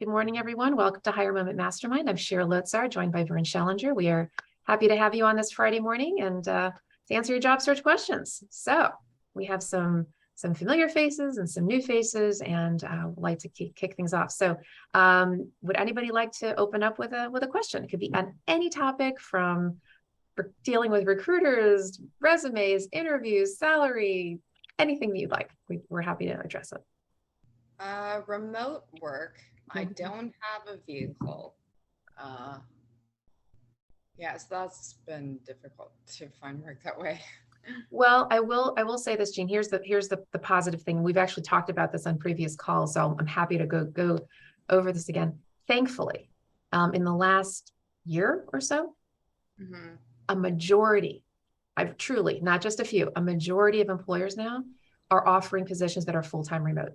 Good morning, everyone. Welcome to Higher Moment Mastermind. I'm Sheila Lotzar, joined by Vern Schellinger. We are happy to have you on this Friday morning and to answer your job search questions. So we have some familiar faces and some new faces, and would like to kick things off. So would anybody like to open up with a question? It could be on any topic from dealing with recruiters, resumes, interviews, salary, anything that you'd like. We're happy to address it. Remote work. I don't have a vehicle. So that's been difficult to find work that way. Well, I will say this, Jean. Here's the positive thing. We've actually talked about this on previous calls, so I'm happy to go over this again. Thankfully, in the last year or so, a majority, I've truly, not just a few, a majority of employers now are offering positions that are full-time remote.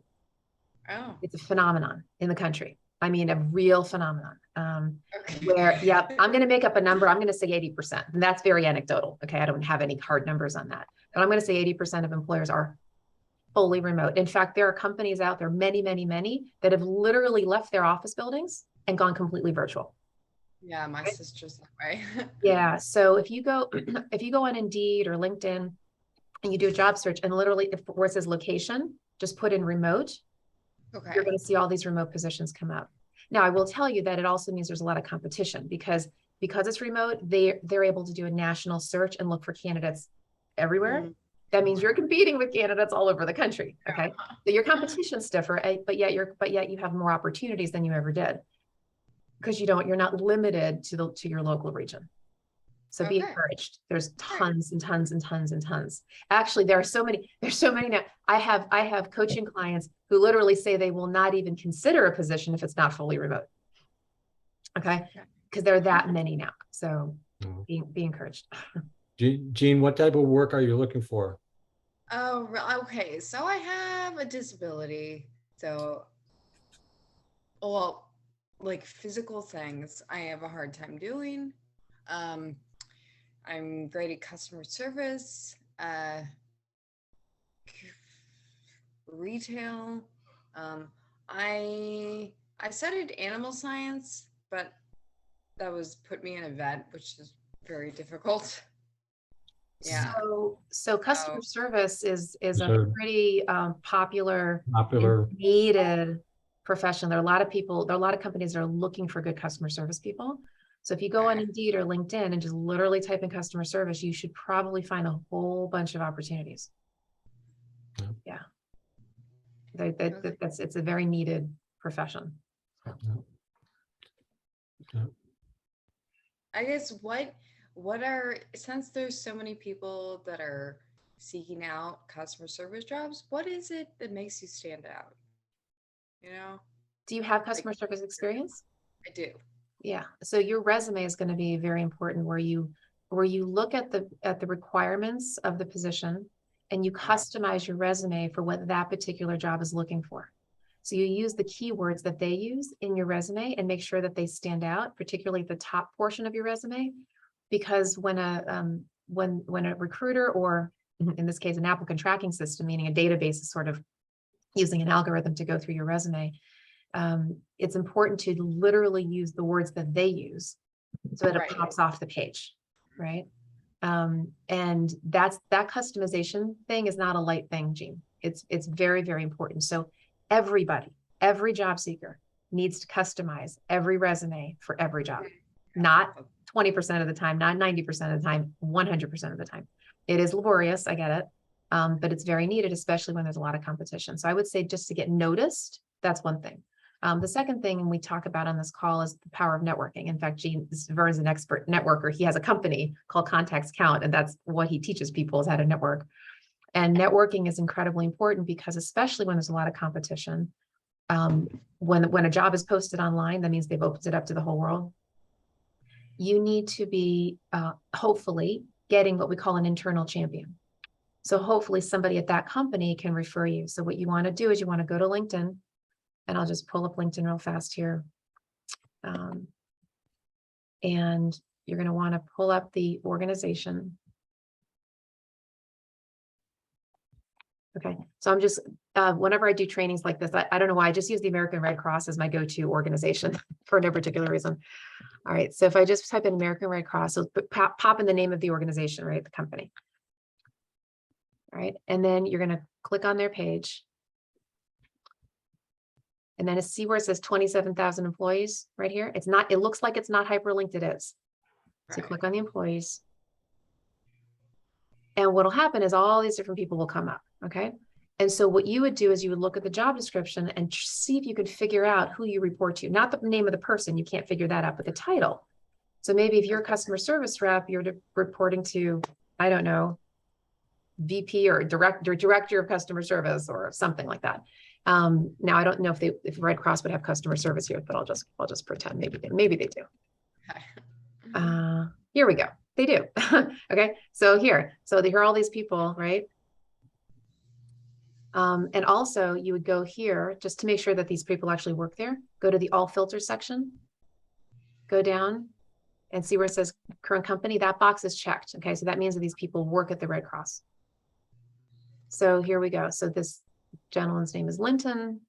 Oh, It's a phenomenon in the country. I mean, a real phenomenon. okay. Where, yeah, I'm going to make up a number. I'm going to say 80%. And that's very anecdotal. Okay. I don't have any hard numbers on that. But I'm going to say 80% of employers are fully remote. In fact, there are companies out there, many, many, many, that have literally left their office buildings and gone completely virtual. Yeah, my sister's that way. Yeah. So if you go on Indeed or LinkedIn and you do a job search and literally where it says location, just put in remote, Okay. you're going to see all these remote positions come up. Now, I will tell you that it also means there's a lot of competition because it's remote, they're able to do a national search and look for candidates everywhere. That means you're competing with candidates all over the country. Okay. So your competition's stiffer, but yet you have more opportunities than you ever did because you're not limited to your local region. So be encouraged. There's tons and tons and tons and tons. Actually, there's so many now. I have coaching clients who literally say they will not even consider a position if it's not fully remote. Okay. Because there are that many now. So be encouraged. Jean, what type of work are you looking for? Oh, okay. So I have a disability. So, well, like physical things, I have a hard time doing. I'm great at customer service, retail. I studied animal science, but that was put me in a vet, which is very difficult. Yeah. So customer service is a pretty popular needed profession. There are a lot of companies that are looking for good customer service people. So if you go on Indeed or LinkedIn and just literally type in customer service, you should probably find a whole bunch of opportunities. Yeah. It's a very needed profession. I guess since there's so many people that are seeking out customer service jobs, what is it that makes you stand out? Do you have customer service experience? I do. Yeah. So your resume is going to be very important where you look at the requirements of the position and you customize your resume for what that particular job is looking for. So you use the keywords that they use in your resume and make sure that they stand out, particularly the top portion of your resume, because when a recruiter, or in this case, an applicant tracking system, meaning a database is sort of using an algorithm to go through your resume, it's important to literally use the words that they use so that it pops off the page, right? And that customization thing is not a light thing, Jean. It's very, very important. So every job seeker needs to customize every resume for every job, not 20% of the time, not 90% of the time, 100% of the time. It is laborious, I get it, but it's very needed, especially when there's a lot of competition. So I would say just to get noticed, that's one thing. The second thing we talk about on this call is the power of networking. In fact, Vern is an expert networker. He has a company called Contacts Count, and that's what he teaches people is how to network. And networking is incredibly important because especially when there's a lot of competition, when a job is posted online, that means they've opened it up to the whole world. You need to be hopefully getting what we call an internal champion. So hopefully somebody at that company can refer you. So what you want to do is you want to go to LinkedIn, and I'll just pull up LinkedIn real fast here. And you're going to want to pull up the organization. Okay, so I'm just, whenever I do trainings like this, I don't know why, I just use the American Red Cross as my go-to organization for no particular reason. All right, so if I just type in American Red Cross, so pop in the name of the organization, right, the company. All right, and then you're gonna click on their page. And then see where it says 27,000 employees right here. It's not, it looks like it's not hyperlinked, it is. So Right. click on the employees. And what'll happen is all these different people will come up, okay? And so what you would do is you would look at the job description and see if you could figure out who you report to, not the name of the person, you can't figure that out, but the title. So maybe if you're a customer service rep, you're reporting to, I don't know, VP or director of customer service or something like that. Now I don't know if Red Cross would have customer service here, but I'll just pretend maybe they do. Okay. Here we go. They do. Okay, so here are all these people, right? And also you would go here just to make sure that these people actually work there. Go to the all filters section, go down and see where it says current company. That box is checked. Okay, so that means that these people work at the Red Cross. So here we go. So this gentleman's name is Linton.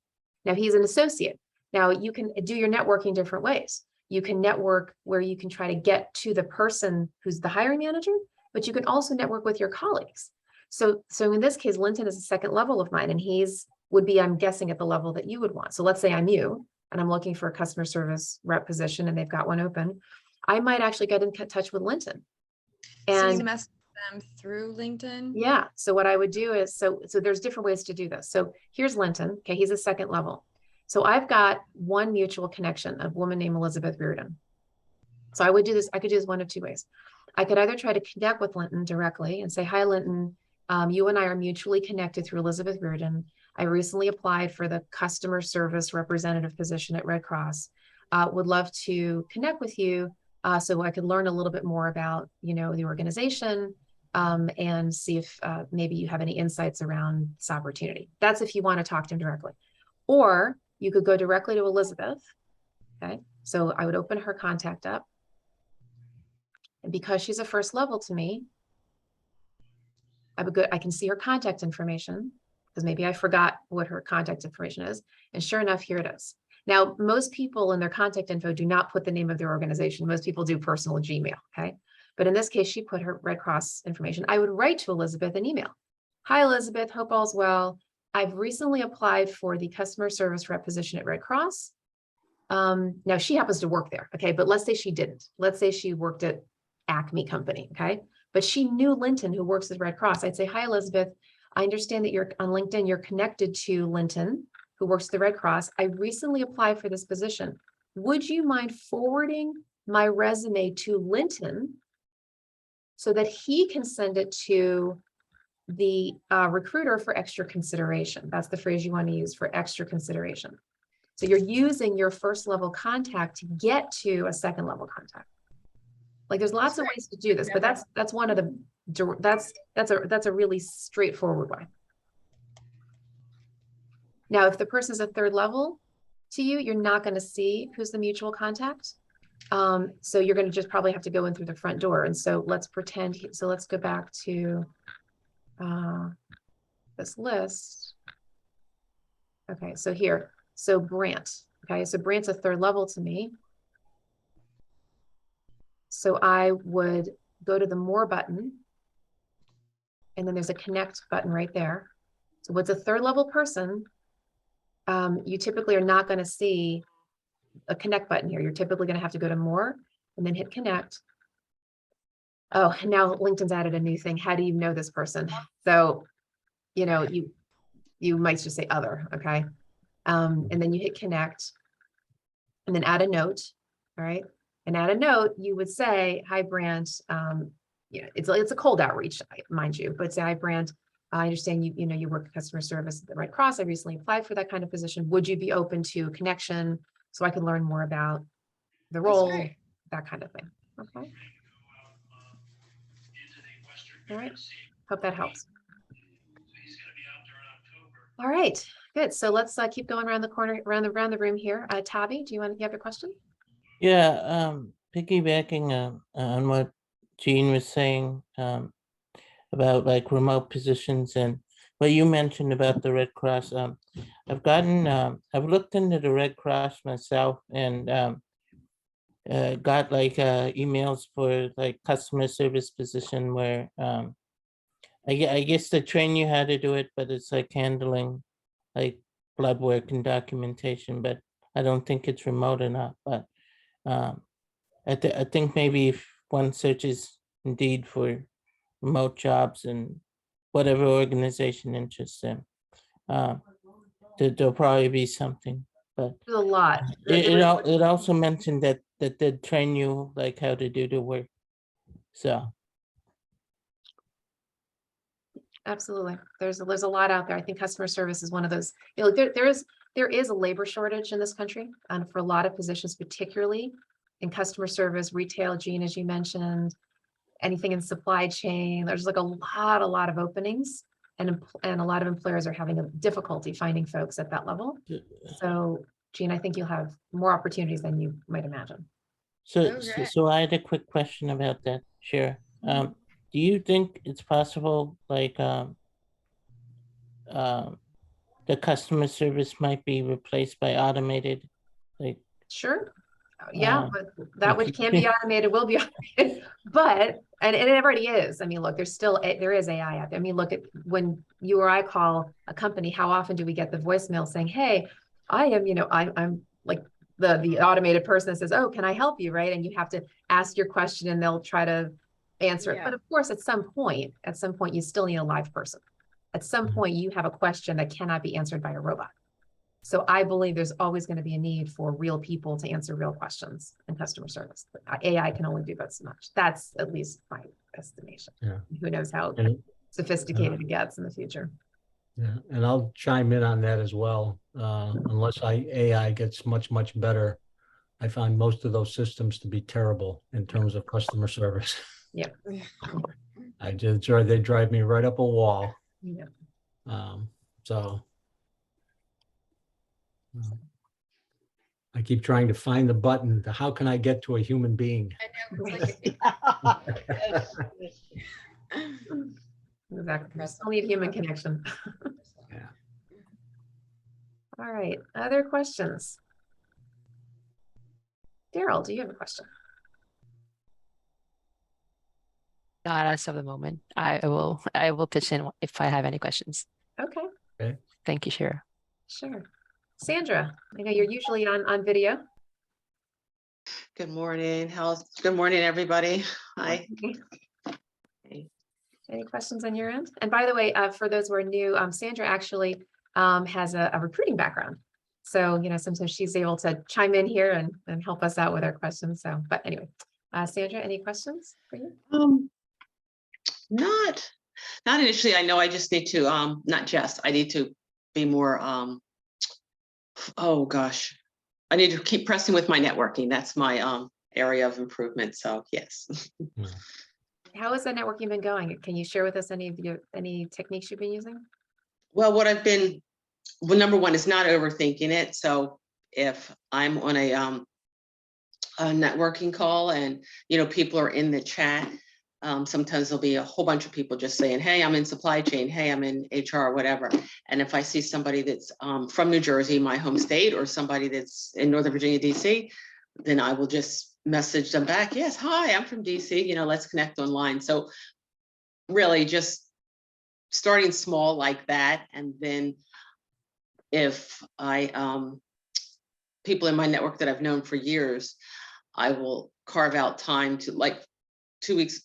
Now he's an associate. Now you can do your networking different ways. You can network where you can try to get to the person who's the hiring manager, but you can also network with your colleagues. So in this case, Linton is a second level of mine, and would be, I'm guessing, at the level that you would want. So let's say I'm you, and I'm looking for a customer service rep position, and they've got one open. I might actually get in touch with Linton. So And you message them through LinkedIn? yeah. So what I would do is, so there's different ways to do this. So here's Linton. Okay, he's a second level. So I've got one mutual connection, a woman named Elizabeth Reardon. So I would do this. I could do this one of two ways. I could either try to connect with Linton directly and say, "Hi, Linton. You and I are mutually connected through Elizabeth Reardon. I recently applied for the customer service representative position at Red Cross. Would love to connect with you so I could learn a little bit more about, the organization." And see if maybe you have any insights around this opportunity. That's if you want to talk to him directly. Or you could go directly to Elizabeth. Okay, so I would open her contact up. And because she's a first level to me, I can see her contact information, because maybe I forgot what her contact information is. And sure enough, here it is. Now, most people in their contact info do not put the name of their organization. Most people do personal Gmail, okay? But in this case, she put her Red Cross information. I would write to Elizabeth an email. "Hi, Elizabeth, hope all's well. I've recently applied for the customer service rep position at Red Cross." Now she happens to work there, okay? But let's say she didn't. Let's say she worked at Acme Company, okay? But she knew Linton, who works at Red Cross. I'd say, "Hi, Elizabeth. I understand that you're on LinkedIn. You're connected to Linton, who works at the Red Cross. I recently applied for this position. Would you mind forwarding my resume to Linton so that he can send it to the recruiter for extra consideration?" That's the phrase you want to use, for extra consideration. So you're using your first level contact to get to a second level contact. Like there's lots of ways to do this, but that's one of the, that's a really straightforward way. Now, if the person's a third level to you, you're not going to see who's the mutual contact. So you're going to just probably have to go in through the front door. And so let's pretend, so let's go back to this list. Okay, so here, so Brant. Okay, so Brant's a third level to me. So I would go to the More button, and then there's a Connect button right there. So what's a third level person, you typically are not going to see a Connect button here. You're typically going to have to go to More and then hit Connect. Oh, and now LinkedIn's added a new thing. How do you know this person? So, you might just say other, okay? And then you hit Connect and then add a note, all right? And add a note, you would say, "Hi, Brant." It's a cold outreach, mind you, but say, "Hi, Brant. I understand you work customer service at the Red Cross. I recently applied for that kind of position. Would you be open to connection so I can learn more about the role?" That kind of thing. Okay. All right. Hope that helps. All right. Good. So let's keep going around the corner, around the room here. Tavi, do you have a question? Yeah, piggybacking on what Jean was saying about like remote positions, and what you mentioned about the Red Cross, I've looked into the Red Cross myself and got like emails for like customer service position where I guess they train you how to do it, but it's like handling like blood work and documentation, but I don't think it's remote enough. But I think maybe if one searches Indeed for remote jobs and whatever organization interests them, there'll probably be something. But There's a lot. it also mentioned that they train you like how to do the work. So Absolutely. There's a lot out there. I think customer service is one of those, there is a labor shortage in this country and for a lot of positions, particularly in customer service, retail, Gene, as you mentioned, anything in supply chain. There's like a lot of openings and a lot of employers are having a difficulty finding folks at that level. So Gene, I think you'll have more opportunities than you might imagine. Okay. So I had a quick question about that. Sure. Do you think it's possible, like, the customer service might be replaced by automated, like, Sure. Yeah, but that like which you can be can- automated will be automated, but, and it already is. I mean, look, there is AI out there. I mean, look at when you or I call a company, how often do we get the voicemail saying, hey, I am, I'm like the automated person that says, oh, can I help you? Right. And you have to ask your question and they'll try to answer it. Yeah. But of course, at some point, you still need a live person. At some point, you have a question that cannot be answered by a robot. So I believe there's always going to be a need for real people to answer real questions in customer service. But AI can only do but so much. That's at least my estimation. Yeah. Who knows how And, sophisticated it gets in the future. yeah, and I'll chime in on that as well. Unless AI gets much better, I find most of those systems to be terrible in terms of customer service. Yeah. They drive me right up a wall. Yeah. So I keep trying to find the button. How can I get to a human being? I know. It's Exactly. We still need human connection. Yeah. All right. Other questions? Daryl, do you have a question? Not as of the moment. I will pitch in if I have any questions. Okay. Okay. Thank you, Shira. Sure. Sandra, I know you're usually on video. Good morning. Good morning, everybody. Hi. Any questions on your end? And by the way, for those who are new, Sandra actually has a recruiting background. So, sometimes she's able to chime in here and help us out with our questions. So, but anyway, Sandra, any questions for you? Not initially. I know I just need to, I need to be more, oh gosh, I need to keep pressing with my networking. That's my area of improvement. So yes. How has that networking been going? Can you share with us any techniques you've been using? Well, number one is not overthinking it. So if I'm on a networking call and, people are in the chat, sometimes there'll be a whole bunch of people just saying, hey, I'm in supply chain. Hey, I'm in HR, whatever. And if I see somebody that's from New Jersey, my home state, or somebody that's in Northern Virginia, DC, then I will just message them back. Yes, hi, I'm from DC, let's connect online. So really just starting small like that. And then if people in my network that I've known for years, I will carve out time to, like,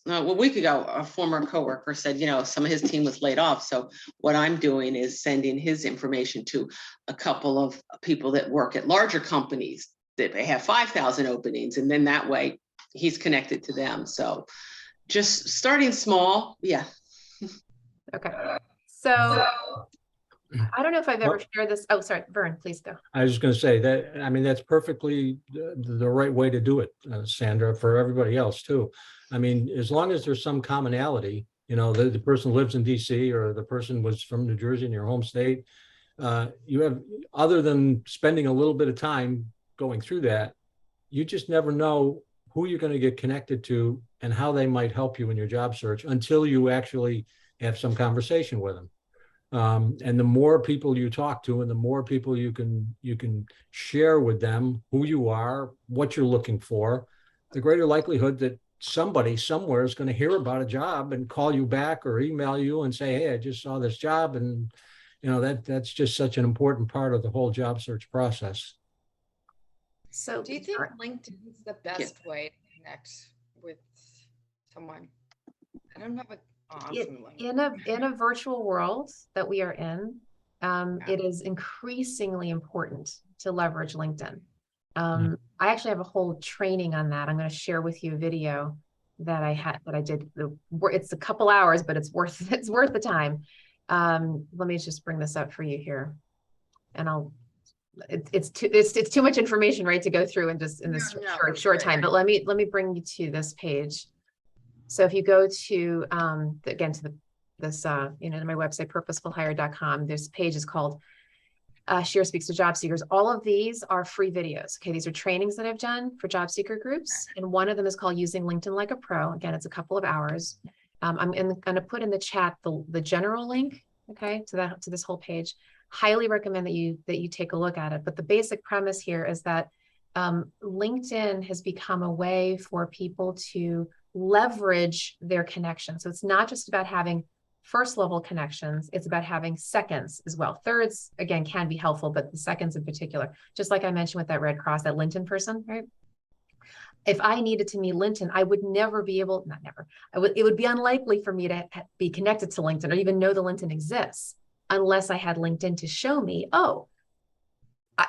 a week ago, a former coworker said, some of his team was laid off. So what I'm doing is sending his information to a couple of people that work at larger companies that they have 5,000 openings. And then that way he's connected to them. So just starting small. Yeah. Okay. So I don't know if I've ever shared this. Oh, sorry, Vern, please go. I was just going to say that, that's perfectly the right way to do it, Sandra, for everybody else too. As long as there's some commonality, the person lives in DC or the person was from New Jersey in your home state, you have, other than spending a little bit of time going through that, you just never know who you're going to get connected to and how they might help you in your job search until you actually have some conversation with them. And the more people you talk to, and the more people you can share with them who you are, what you're looking for, the greater likelihood that somebody somewhere is going to hear about a job and call you back or email you and say, hey, I just saw this job. And that's just such an important part of the whole job search process. So Do you think LinkedIn is the best way to connect with someone? I don't have an awesome LinkedIn. in a virtual world that we are in, it is increasingly important to leverage LinkedIn. I actually have a whole training on that. I'm going to share with you a video that I did. It's a couple hours, but it's worth the time. Let me just bring this up for you here, and it's too much information, right, to go through in this short time. But let me bring you to this page. So if you go to again to this to my website, purposefulhire.com, this page is called Share Speaks to Job Seekers. All of these are free videos. Okay, these are trainings that I've done for job seeker groups, and one of them is called Using LinkedIn Like a Pro. Again, it's a couple of hours. I'm going to put in the chat the general link, okay, to this whole page. Highly recommend that you take a look at it. But the basic premise here is that LinkedIn has become a way for people to leverage their connections. So it's not just about having first level connections, it's about having seconds as well. Thirds, again, can be helpful, but the seconds in particular, just like I mentioned with that Red Cross, that Linton person, right? If I needed to meet Linton, I would never be able, not never, it would be unlikely for me to be connected to LinkedIn or even know the Linton exists unless I had LinkedIn to show me, oh,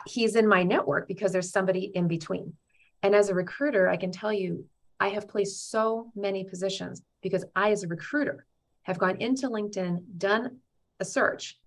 he's in my network, because there's somebody in between. And as a recruiter, I can tell you, I have placed so many positions because I, as a recruiter, have gone into LinkedIn, done a search,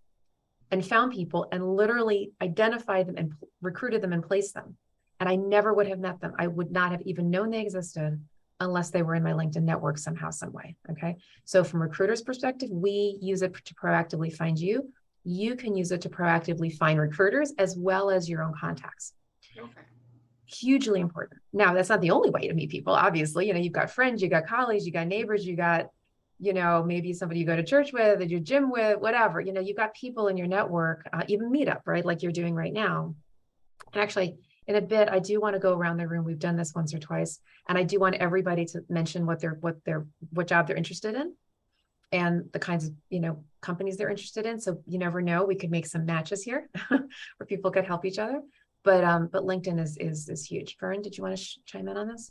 and found people and literally identified them and recruited them and placed them. And I never would have met them. I would not have even known they existed unless they were in my LinkedIn network somehow, some way. Okay. So from recruiters' perspective, we use it to proactively find you. You can use it to proactively find recruiters as well as your own contacts. Okay. Hugely important. Now, that's not the only way to meet people. Obviously, you've got friends, you got colleagues, you got neighbors, you got, maybe somebody you go to church with, or your gym with, whatever, you've got people in your network, even Meetup, right? Like you're doing right now. And actually, in a bit, I do want to go around the room. We've done this once or twice, and I do want everybody to mention what job they're interested in and the kinds of, companies they're interested in. So you never know, we could make some matches here where people could help each other. But LinkedIn is huge. Vern, did you want to chime in on this?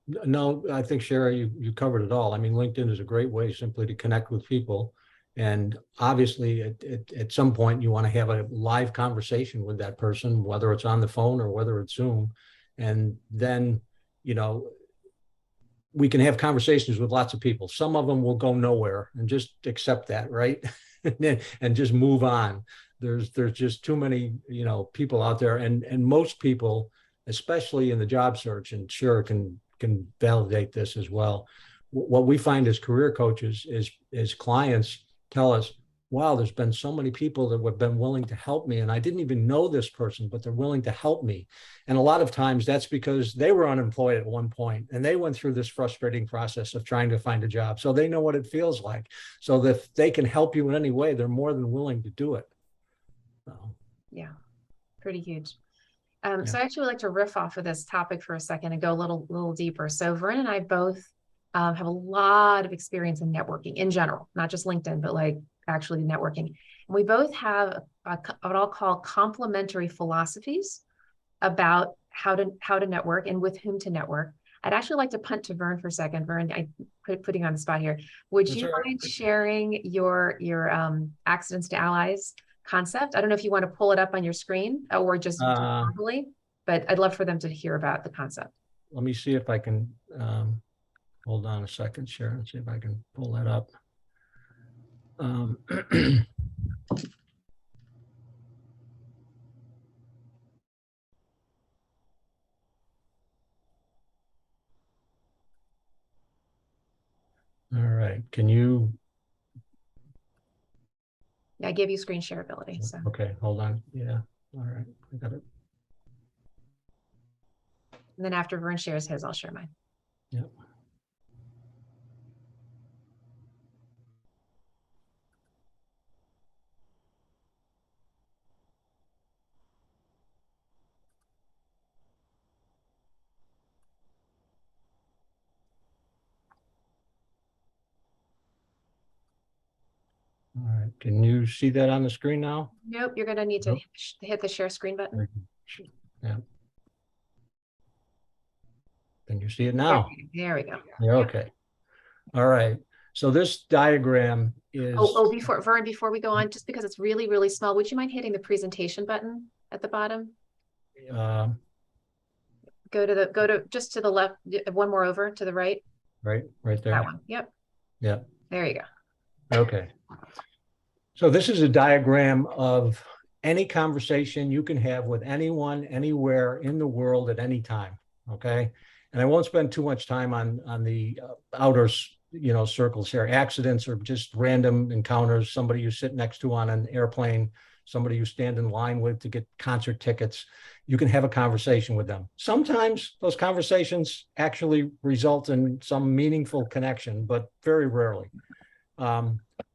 No, I think Sherry, you covered it all. I mean, LinkedIn is a great way simply to connect with people. And obviously at some point you want to have a live conversation with that person, whether it's on the phone or whether it's Zoom. And then, we can have conversations with lots of people. Some of them will go nowhere, and just accept that, right? And just move on. There's just too many, people out there, and most people, especially in the job search, and sure can validate this as well. What we find as career coaches is clients tell us, wow, there's been so many people that have been willing to help me, and I didn't even know this person, but they're willing to help me. And a lot of times that's because they were unemployed at one point and they went through this frustrating process of trying to find a job. So they know what it feels like. So that if they can help you in any way, they're more than willing to do it. So. Yeah, pretty huge. So I actually would like to riff off of this topic for a second and go a little deeper. So Vern and I both have a lot of experience in networking in general, not just LinkedIn, but like actually networking. And we both have what I'll call complementary philosophies about how to network and with whom to network. I'd actually like to punt to Vern for a second. Vern, I putting you on the spot here. Would you mind sharing your accidents to allies concept? I don't know if you want to pull it up on your screen or just verbally, but I'd love for them to hear about the concept. Let me see if I can, hold on a second, Sharon, see if I can pull that up. All right, can you? Yeah, I gave you screen share ability. So. Okay, hold on. Yeah, all right, I got it. And then after Vern shares his, I'll share mine. Yep. right, can you see that on the screen now? Nope, you're gonna need to Nope. hit the share screen button. Yeah. Can you see it There now? there we go. Yeah, okay. All right. So this diagram is, Before Vern, before we go on, just because it's really, really small, would you mind hitting the presentation button at the bottom? um, Go to just to the left, one more over to the right. right there. That one. Yep. Yeah. There you go. Okay. So this is a diagram of any conversation you can have with anyone, anywhere in the world at any time. Okay. And I won't spend too much time on the outer, circles here. Accidents are just random encounters. Somebody you sit next to on an airplane, somebody you stand in line with to get concert tickets. You can have a conversation with them. Sometimes those conversations actually result in some meaningful connection, but very rarely.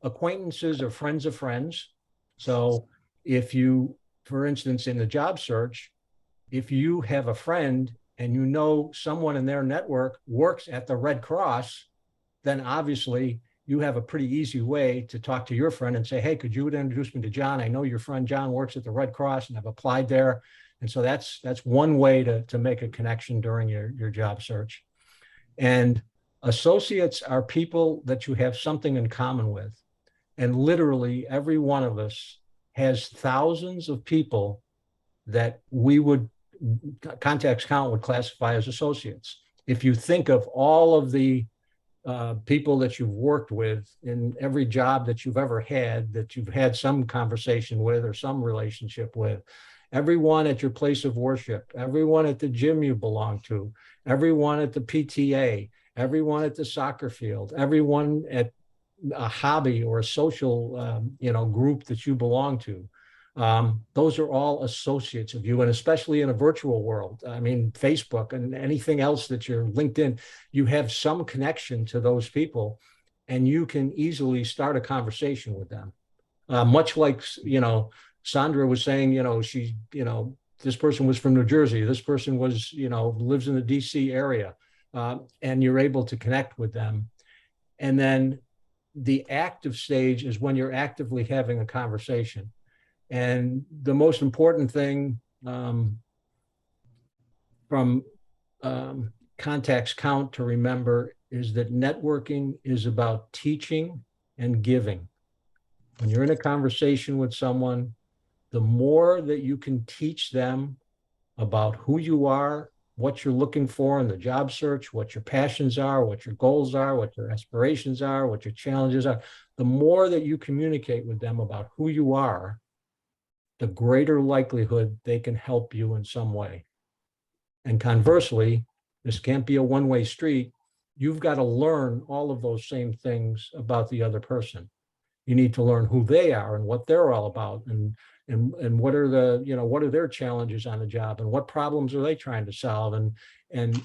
Acquaintances are friends of friends. So if you, for instance, in the job search, if you have a friend and you know someone in their network works at the Red Cross, then obviously you have a pretty easy way to talk to your friend and say, hey, could you introduce me to John? I know your friend John works at the Red Cross and I've applied there. And so that's one way to make a connection during your job search. And associates are people that you have something in common with. And literally every one of us has thousands of people that we would, contacts count would classify as associates. If you think of all of the people that you've worked with in every job that you've ever had, that you've had some conversation with or some relationship with, everyone at your place of worship, everyone at the gym you belong to, everyone at the PTA, everyone at the soccer field, everyone at a hobby or a social, group that you belong to. Those are all associates of you, and especially in a virtual world. I mean, Facebook and anything else that you're LinkedIn, you have some connection to those people, and you can easily start a conversation with them. Much like, Sandra was saying, she, this person was from New Jersey, this person was, lives in the DC area, and you're able to connect with them. And then the active stage is when you're actively having a conversation. And the most important thing from contacts count to remember is that networking is about teaching and giving. When you're in a conversation with someone, the more that you can teach them about who you are, what you're looking for in the job search, what your passions are, what your goals are, what your aspirations are, what your challenges are, the more that you communicate with them about who you are, the greater likelihood they can help you in some way. And conversely, this can't be a one-way street. You've got to learn all of those same things about the other person. You need to learn who they are and what they're all about, and what are what are their challenges on the job, and what problems are they trying to solve, and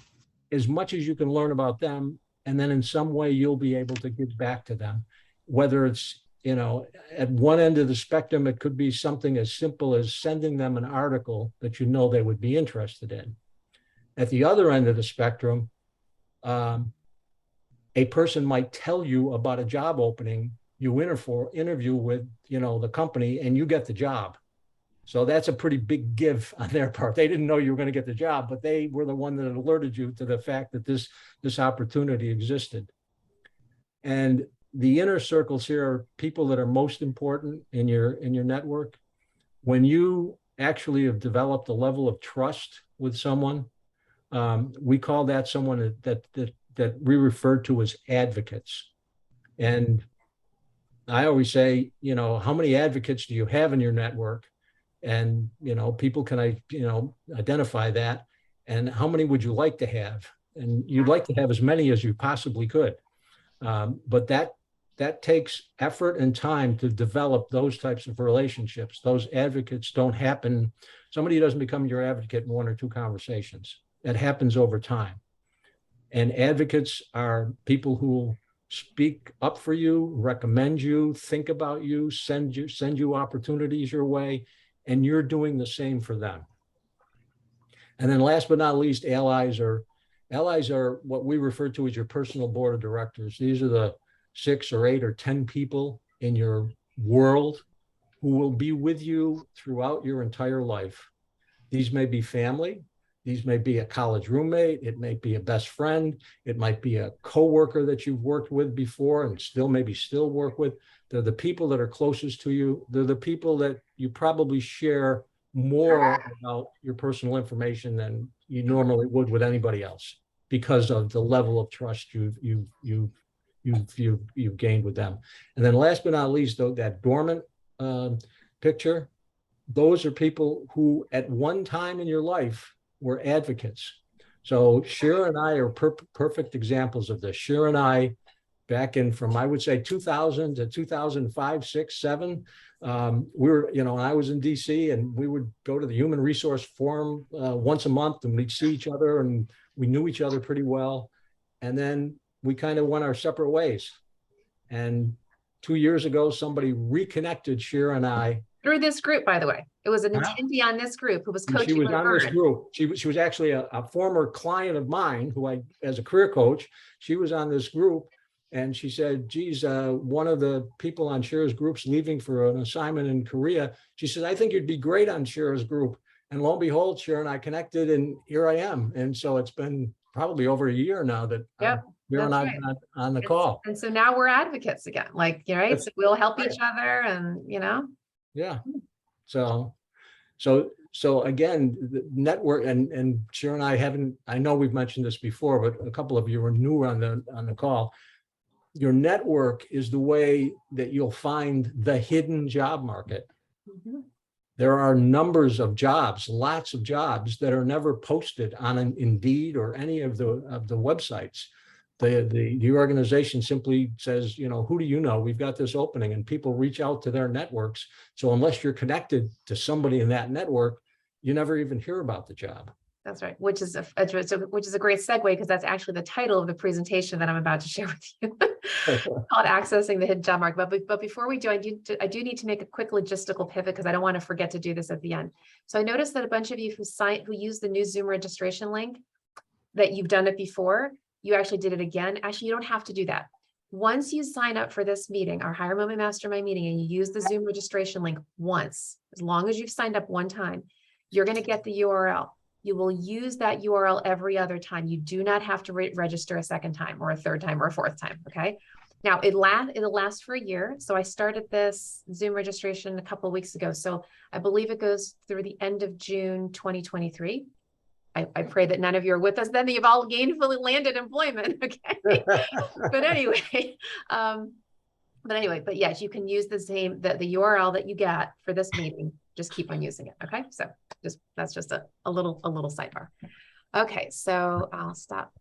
as much as you can learn about them, and then in some way you'll be able to give back to them, whether it's at one end of the spectrum, it could be something as simple as sending them an article that they would be interested in. At the other end of the spectrum, a person might tell you about a job opening, you interview with the company, and you get the job. So that's a pretty big give on their part. They didn't know you were going to get the job, but they were the one that alerted you to the fact that this opportunity existed. And the inner circles here are people that are most important in your network. When you actually have developed a level of trust with someone, we call that someone that we refer to as advocates. And I always say, how many advocates do you have in your network? And, people can, identify that. And how many would you like to have? And you'd like to have as many as you possibly could. But that takes effort and time to develop those types of relationships. Those advocates don't happen. Somebody doesn't become your advocate in one or two conversations. It happens over time. And advocates are people who speak up for you, recommend you, think about you, send you opportunities your way, and you're doing the same for them. And then last but not least, allies are what we refer to as your personal board of directors. These are the 6 or 8 or 10 people in your world who will be with you throughout your entire life. These may be family. These may be a college roommate. It may be a best friend. It might be a coworker that you've worked with before and still work with. They're the people that are closest to you. They're the people that you probably share more about your personal information than you normally would with anybody else, because of the level of trust you've gained with them. And then last but not least, though, that dormant picture, those are people who at one time in your life were advocates. So Shira and I are perfect examples of this. Shira and I, back in from, I would say 2000 to 2005, 6, 7, we were, I was in DC, and we would go to the Human Resource Forum once a month, and we'd see each other, and we knew each other pretty well. And then we kind of went our separate ways. And 2 years ago, somebody reconnected Shira and I. Through this group, by the way. It was an attendee on this group who was And coaching. she was on this Vern. group. She was actually a former client of mine who as a career coach, she was on this group, and she said, geez, one of the people on Shira's group's leaving for an assignment in Korea. She said, I think you'd be great on Shira's group. And lo and behold, Shira and I connected, and here I am. And so it's been probably over a year now that Shira and I've been on the call. And so now we're advocates again, right? So we'll help each other, and Yeah. So again, the network, and Shira and I know we've mentioned this before, but a couple of you are newer on the call. Your network is the way that you'll find the hidden job market. Mhm. There are numbers of jobs, lots of jobs that are never posted on an Indeed or any of the websites. The organization simply says, who do you know? We've got this opening, and people reach out to their networks. So unless you're connected to somebody in that network, you never even hear about the job. That's right. Which is a great segue, because that's actually the title of the presentation that I'm about to share with you, called Accessing the Hidden Job Market. But before we do, I do need to make a quick logistical pivot, because I don't want to forget to do this at the end. So I noticed that a bunch of you who use the new Zoom registration link, that you've done it before, you actually did it again. Actually, you don't have to do that. Once you sign up for this meeting, our Higher Moment Mastermind meeting, and you use the Zoom registration link once, as long as you've signed up one time, you're going to get the URL. You will use that URL every other time. You do not have to register a second time or a third time or a fourth time, okay? Now, it'll last for a year. So I started this Zoom registration a couple of weeks ago. So I believe it goes through the end of June 2023. I pray that none of you are with us then, that you've all gainfully landed employment, okay? But anyway, but yes, you can use the URL that you get for this meeting. Just keep on using it, okay? So that's just a little sidebar. Okay, so I'll stop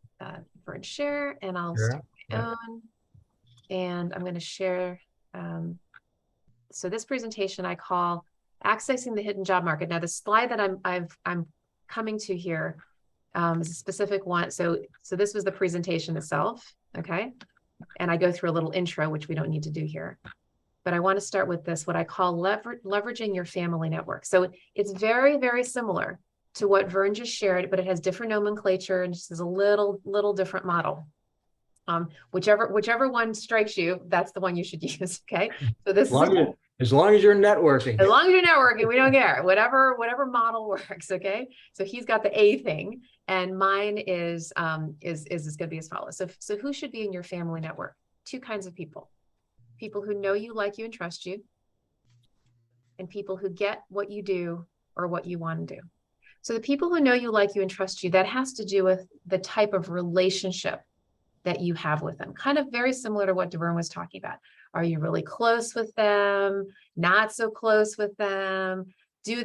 for and share, and I'll start my own, and I'm going to share. So this presentation I call Accessing the Hidden Job Market. Now the slide that I'm coming to here is a specific one. So this was the presentation itself, okay? And I go through a little intro, which we don't need to do here. But I want to start with this, what I call leveraging your family network. So it's very, very similar to what Vern just shared, but it has different nomenclature and just is a little different model. Whichever one strikes you, that's the one you should use, okay? So this as long as you're networking. As long as you're networking, we don't care. Whatever model works, okay? So he's got the A thing, and mine is going to be as follows. So who should be in your family network? Two kinds of people. People who know you, like you, and trust you, and people who get what you do or what you want to do. So the people who know you, like you, and trust you, that has to do with the type of relationship that you have with them. Kind of very similar to what Devern was talking about. Are you really close with them? Not so close with them?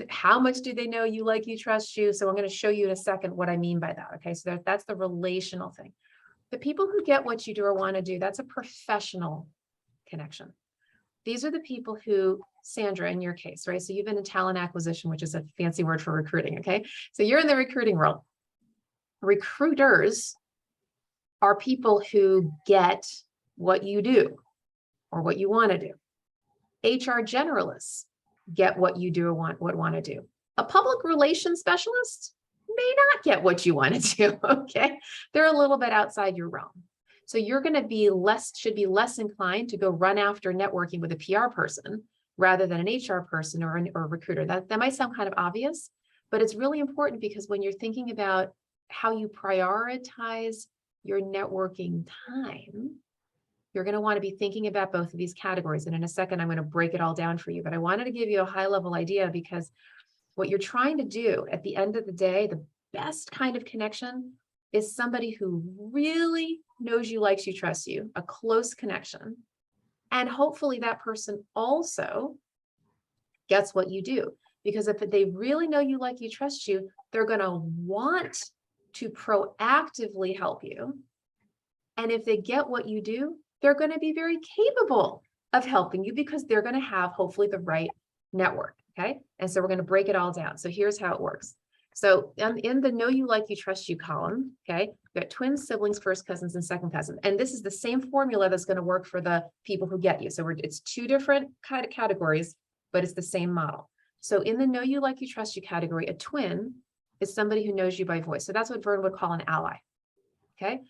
How much do they know you, like you, trust you? So I'm going to show you in a second what I mean by that. Okay, so that's the relational thing. The people who get what you do or want to do, that's a professional connection. These are the people who, Sandra, in your case, right? So you've been in talent acquisition, which is a fancy word for recruiting, okay? So you're in the recruiting world. Recruiters are people who get what you do or what you want to do. HR generalists get what you do or want to do. A public relations specialist may not get what you want to do, okay? They're a little bit outside your realm. So you're going to be should be less inclined to go run after networking with a PR person rather than an HR person or a recruiter. That might sound kind of obvious, but it's really important because when you're thinking about how you prioritize your networking time, you're going to want to be thinking about both of these categories. And in a second, I'm going to break it all down for you. But I wanted to give you a high level idea because what you're trying to do at the end of the day, the best kind of connection is somebody who really knows you, likes you, trusts you, a close connection. And hopefully that person also gets what you do. Because if they really know you, like you, trust you, they're going to want to proactively help you. And if they get what you do, they're going to be very capable of helping you because they're going to have hopefully the right network. Okay. And so we're going to break it all down. So here's how it works. So in the know you, like you, trust you column, okay, we've got twins, siblings, first cousins, and second cousin. And this is the same formula that's going to work for the people who get you. So it's two different kind of categories, but it's the same model. So in the know you, like you, trust you category, a twin is somebody who knows you by voice. So that's what Vern would call an ally. Okay.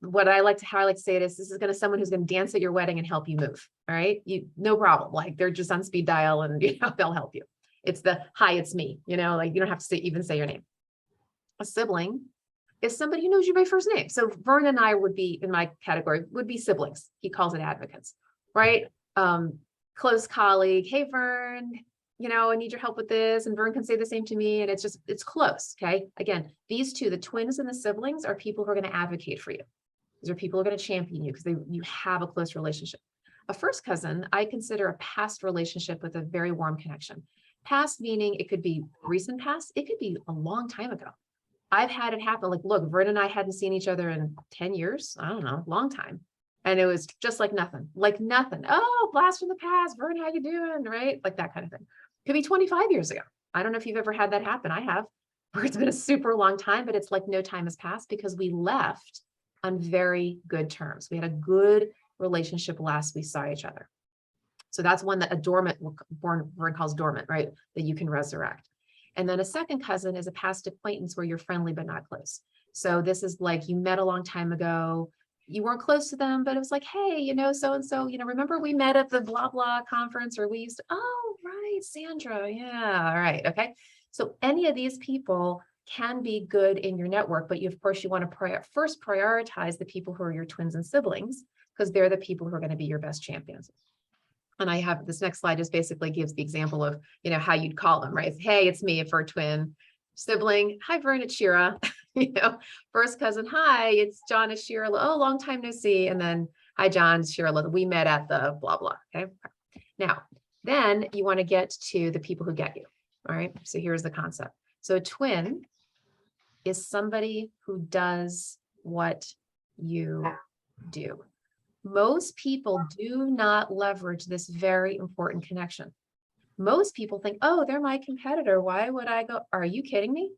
How I like to say it is, this is going to someone who's going to dance at your wedding and help you move. All right. No problem. Like they're just on speed dial and they'll help you. It's the, hi, it's me, like you don't have to even say your name. A sibling is somebody who knows you by first name. So Vern and I would be in my category, would be siblings. He calls it advocates, right? Close colleague. Hey, Vern, I need your help with this. And Vern can say the same to me. And it's close. Okay. Again, these two, the twins and the siblings, are people who are going to advocate for you. These are people who are going to champion you because you have a close relationship. A first cousin, I consider a past relationship with a very warm connection. Past meaning it could be recent past, it could be a long time ago. I've had it happen. Like, look, Vern and I hadn't seen each other in 10 years. I don't know, long time. And it was just like nothing. Oh, blast from the past. Vern, how you doing? Right? Like that kind of thing. Could be 25 years ago. I don't know if you've ever had that happen. I have, where it's been a super long time, but it's like no time has passed because we left on very good terms. We had a good relationship last we saw each other. So that's one that a dormant, Vern calls dormant, right? That you can resurrect. And then a second cousin is a past acquaintance where you're friendly but not close. So this is like you met a long time ago. You weren't close to them, but it was like, hey, so-and-so, remember we met at the blah, blah conference, or we used to, oh, right, Sandra. Yeah, all right, okay. So any of these people can be good in your network, but of course you want to first prioritize the people who are your twins and siblings, because they're the people who are going to be your best champions. And I have this next slide just basically gives the example of, how you'd call them, right? Hey, it's me for a twin. Sibling, hi, Vern, it's Shira. First cousin, hi, it's John, it's Shira. Oh, long time no see. And then, hi, John, it's Shira. We met at the blah, blah. Okay. Now, then you want to get to the people who get you. All right. So here's the concept. So a twin is somebody who does what you do. Most people do not leverage this very important connection. Most people think, oh, they're my competitor. Why would I go? Are you kidding me?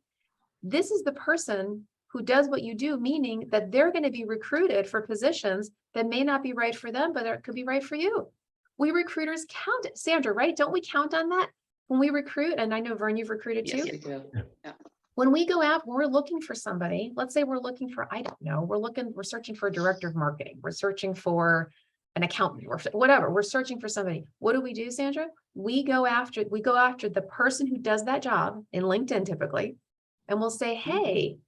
This is the person who does what you do, meaning that they're going to be recruited for positions that may not be right for them, but it could be right for you. We recruiters count it. Sandra, right? Don't we count on that when we recruit? And I know, Vern, you've recruited too. Yes, we do. Yeah. When we go out, we're looking for somebody. Let's say we're looking for, I don't know, we're searching for a director of marketing. We're searching for an accountant or whatever. We're searching for somebody. What do, Sandra? We go after the person who does that job in LinkedIn typically. And we'll say, hey,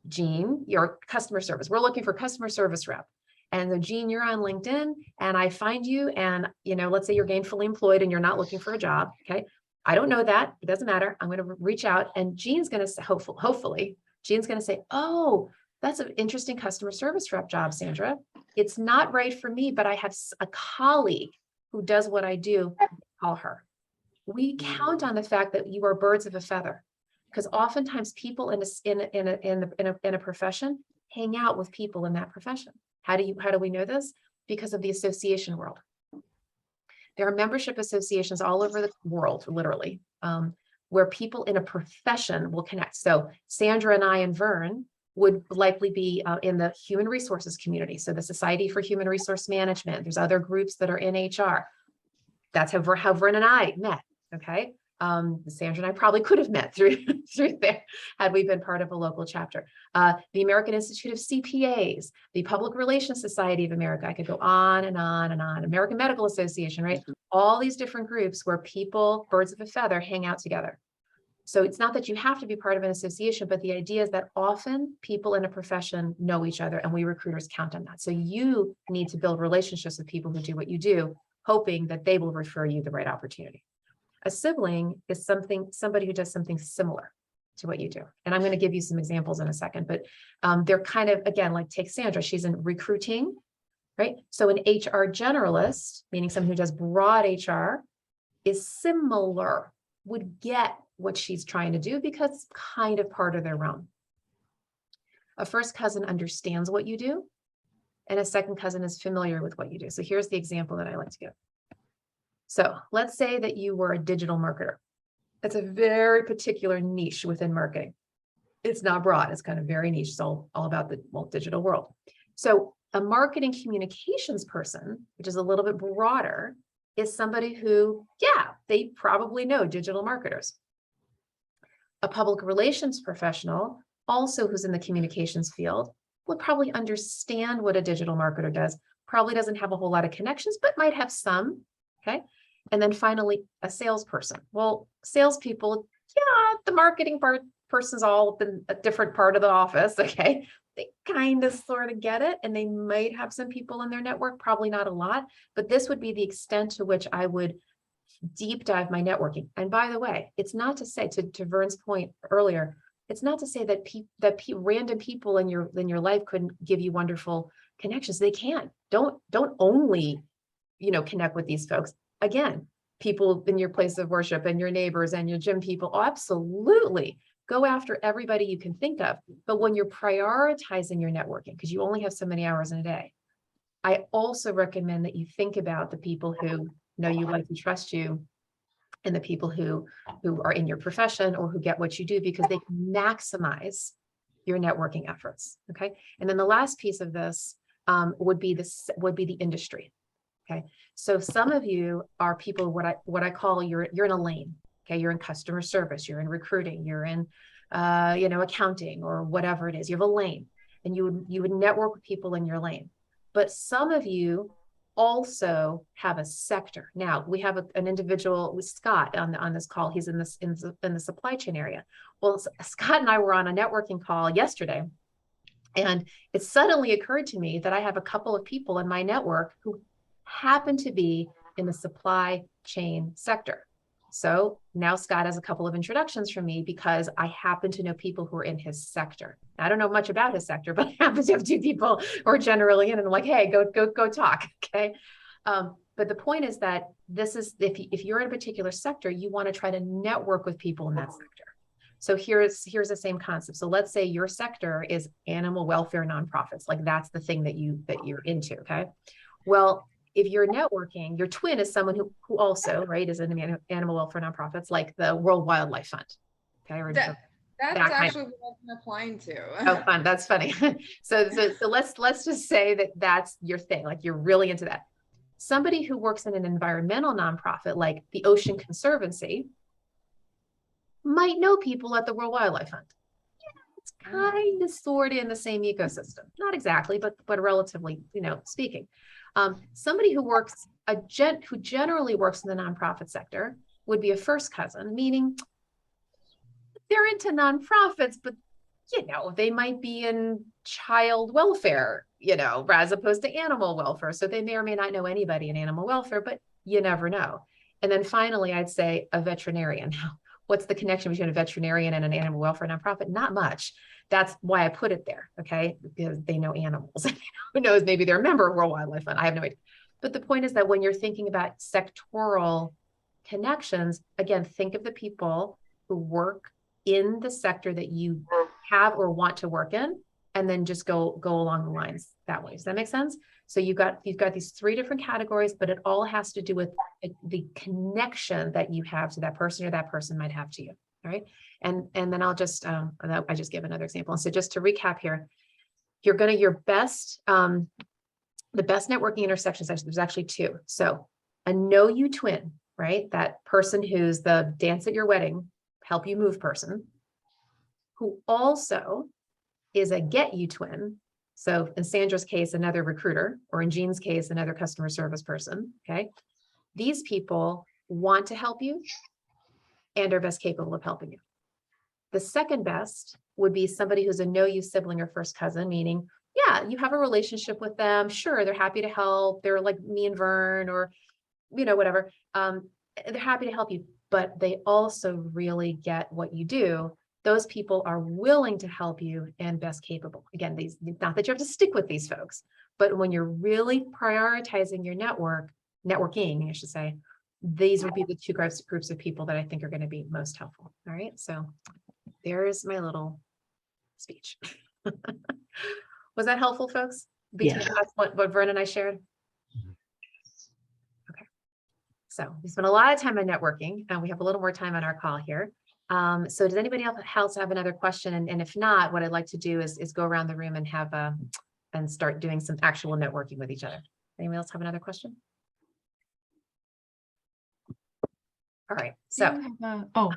Jean, your customer service. We're looking for customer service rep. And so Jean, you're on LinkedIn and I find you and, let's say you're gainfully employed and you're not looking for a job. Okay. I don't know that. It doesn't matter. I'm going to reach out and Jean's going to say, hopefully, Jean's going to say, oh, that's an interesting customer service rep job, Sandra. It's not right for me, but I have a colleague who does what I do. Call her. We count on the fact that you are birds of a feather, because oftentimes people in a profession hang out with people in that profession. How do we know this? Because of the association world. There are membership associations all over the world, literally, where people in a profession will connect. So Sandra and I and Vern would likely be in the human resources community. So the Society for Human Resource Management, there's other groups that are in HR. That's how Vern and I met, okay? Sandra and I probably could have met through there had we been part of a local chapter. The American Institute of CPAs, the Public Relations Society of America. I could go on and on and on. American Medical Association, right? All these different groups where people, birds of a feather, hang out together. So it's not that you have to be part of an association, but the idea is that often people in a profession know each other, and we recruiters count on that. So you need to build relationships with people who do what you do, hoping that they will refer you the right opportunity. A sibling is somebody who does something similar to what you do. And I'm going to give you some examples in a second, but they're kind of, again, like take Sandra, she's in recruiting, right? So an HR generalist, meaning someone who does broad HR, is similar, would get what she's trying to do because it's kind of part of their realm. A first cousin understands what you do, and a second cousin is familiar with what you do. So here's the example that I like to give. So let's say that you were a digital marketer. That's a very particular niche within marketing. It's not broad, it's kind of very niche. It's all about the digital world. So a marketing communications person, which is a little bit broader, is somebody who, yeah, they probably know digital marketers. A public relations professional, also who's in the communications field, will probably understand what a digital marketer does, probably doesn't have a whole lot of connections, but might have some, okay? And then finally, a salesperson. Well, salespeople, yeah, the marketing person's all in a different part of the office, okay? They kind of sort of get it, and they might have some people in their network, probably not a lot, but this would be the extent to which I would deep dive my networking. And by the way, it's not to say, to Vern's point earlier, it's not to say that random people in your life couldn't give you wonderful connections. They can. Don't only, connect with these folks. Again, people in your place of worship and your neighbors and your gym people, absolutely. Go after everybody you can think of. But when you're prioritizing your networking, because you only have so many hours in a day, I also recommend that you think about the people who know you, like, and trust you, and the people who are in your profession or who get what you do, because they can maximize your networking efforts. Okay. And then the last piece of this would be the industry. Okay. So some of you are people, what I call you're in a lane. Okay. You're in customer service, you're in recruiting, you're in, accounting or whatever it is. You have a lane, and you would network with people in your lane. But some of you also have a sector. Now we have an individual with Scott on this call. He's in the supply chain area. Well, Scott and I were on a networking call yesterday, and it suddenly occurred to me that I have a couple of people in my network who happen to be in the supply chain sector. So now Scott has a couple of introductions from me because I happen to know people who are in his sector. I don't know much about his sector, but I happen to have two people who are generally in, and I'm like, hey, go talk. Okay. But the point is that this is, if you're in a particular sector, you want to try to network with people in that sector. So here's the same concept. So let's say your sector is animal welfare nonprofits, like that's the thing that you're into. Okay. Well, if you're networking, your twin is someone who also, right, is in animal welfare nonprofits, like the World Wildlife Fund. Okay. Or that's actually what I've been applying to. Oh, fun. That's funny. So let's just say that that's your thing. Like you're really into that. Somebody who works in an environmental nonprofit, like the Ocean Conservancy, might know people at the World Wildlife Fund. It's kind of sort of in the same ecosystem. Not exactly, but relatively, speaking. Somebody who generally works in the nonprofit sector would be a first cousin, meaning they're into nonprofits, but they might be in child welfare, as opposed to animal welfare. So they may or may not know anybody in animal welfare, but you never know. And then finally, I'd say a veterinarian. Now, what's the connection between a veterinarian and an animal welfare nonprofit? Not much. That's why I put it there, okay? Because they know animals. Who knows, maybe they're a member of World Wildlife Fund. I have no idea. But the point is that when you're thinking about sectoral connections, again, think of the people who work in the sector that you have or want to work in, and then just go along the lines that way. Does that make sense? So you've got these three different categories, but it all has to do with the connection that you have to that person or that person might have to you. All right. And then I'll just, I just give another example. And so just to recap here, the best networking intersections, there's actually two. So a know you twin, right? That person who's the dance at your wedding, help you move person, who also is a get you twin. So in Sandra's case, another recruiter, or in Jean's case, another customer service person, okay? These people want to help you and are best capable of helping you. The second best would be somebody who's a know you sibling or first cousin, meaning, yeah, you have a relationship with them. Sure, they're happy to help. They're like me and Vern, or, whatever. They're happy to help you, but they also really get what you do. Those people are willing to help you and best capable. Again, these, not that you have to stick with these folks, but when you're really prioritizing your networking, I should say, these would be the two groups of people that I think are going to be most helpful. All right. So there's my little speech. Was that helpful, folks? Between us, what Vern and I shared? Okay. So we spent a lot of time on networking, and we have a little more time on our call here. So does anybody else have another question? And if not, what I'd like to do is go around the room and have and start doing some actual networking with each other. Anyone else have another question? All right. So,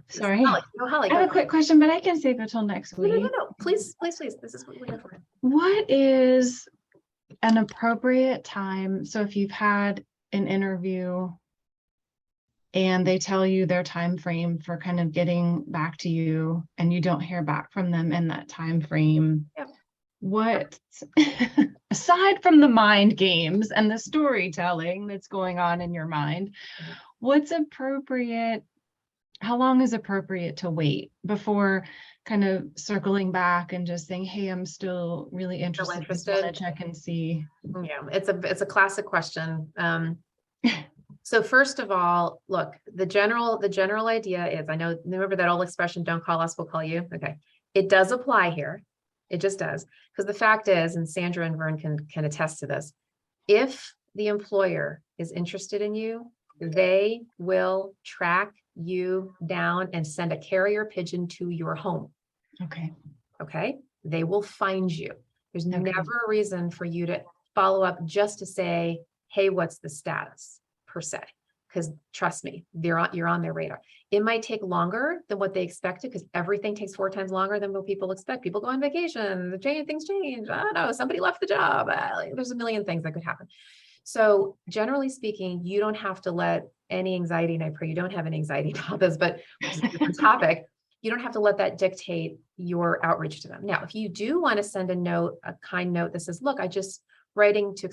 sorry. Holly, I have a quick question, but I can save it till next week. No. Please. This is what we're here for. What is an appropriate time? So if you've had an interview and they tell you their time frame for kind of getting back to you, and you don't hear back from them in that time frame, Yep. What, aside from the mind games and the storytelling that's going on in your mind, what's appropriate? How long is appropriate to wait before kind of circling back and just saying, hey, I'm still really interested. Just want to check and see. Yeah, it's a classic question. So first of all, look, the general idea is, I know, remember that old expression, don't call us, we'll call you. Okay. It does apply here. It just does. Because the fact is, and Sandra and Vern can attest to this, if the employer is interested in you, they will track you down and send a carrier pigeon to your home. Okay. Okay. They will find you. There's never a reason for you to follow up just to say, hey, what's the status per se? Because trust me, you're on their radar. It might take longer than what they expected, because everything takes 4 times longer than what people expect. People go on vacation, things change. I don't know, somebody left the job. There's a million things that could happen. So generally speaking, you don't have to let any anxiety, and I pray you don't have any anxiety about this, but it's a different topic. You don't have to let that dictate your outreach to them. Now, if you do want to send a note, a kind note that says, look, I just writing to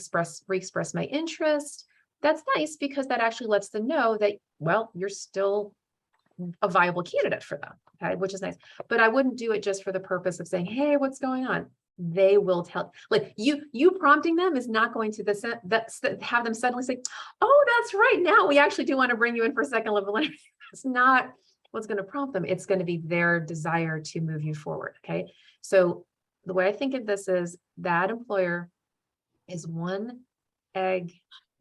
re-express my interest, that's nice, because that actually lets them know that, well, you're still a viable candidate for them, okay, which is nice. But I wouldn't do it just for the purpose of saying, hey, what's going on? They will tell, like you prompting them is not going to have them suddenly say, oh, that's right, now we actually do want to bring you in for a second level interview. It's not what's going to prompt them. It's going to be their desire to move you forward, okay? So the way I think of this is that employer is one egg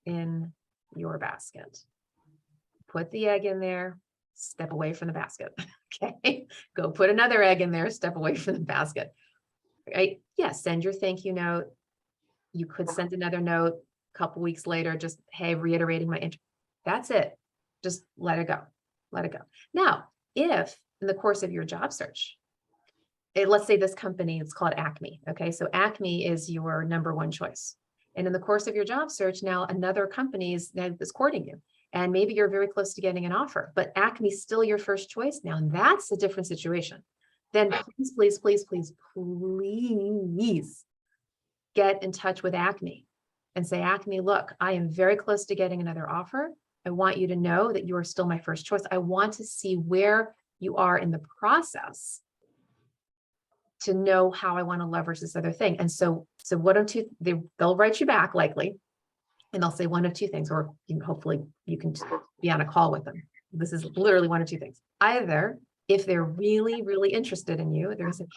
in your basket. Put the egg in there, step away from the basket. Okay. Go put another egg in there, step away from the basket. Right? Yes. Send your thank you note. You could send another note a couple weeks later, just, hey, reiterating my interest. That's it. Just let it go. Let it go. Now, if in the course of your job search, let's say this company, it's called Acme. Okay. So Acme is your number one choice. And in the course of your job search, now another company is courting you. And maybe you're very close to getting an offer, but Acme is still your first choice now. And that's a different situation. Then please get in touch with Acme and say, Acme, look, I am very close to getting another offer. I want you to know that you are still my first choice. I want to see where you are in the process to know how I want to leverage this other thing. And so one of two, they'll write you back likely, and they'll say one of two things, or hopefully you can be on a call with them. This is literally one of two things. Either if they're really, really interested in you, they're gonna say,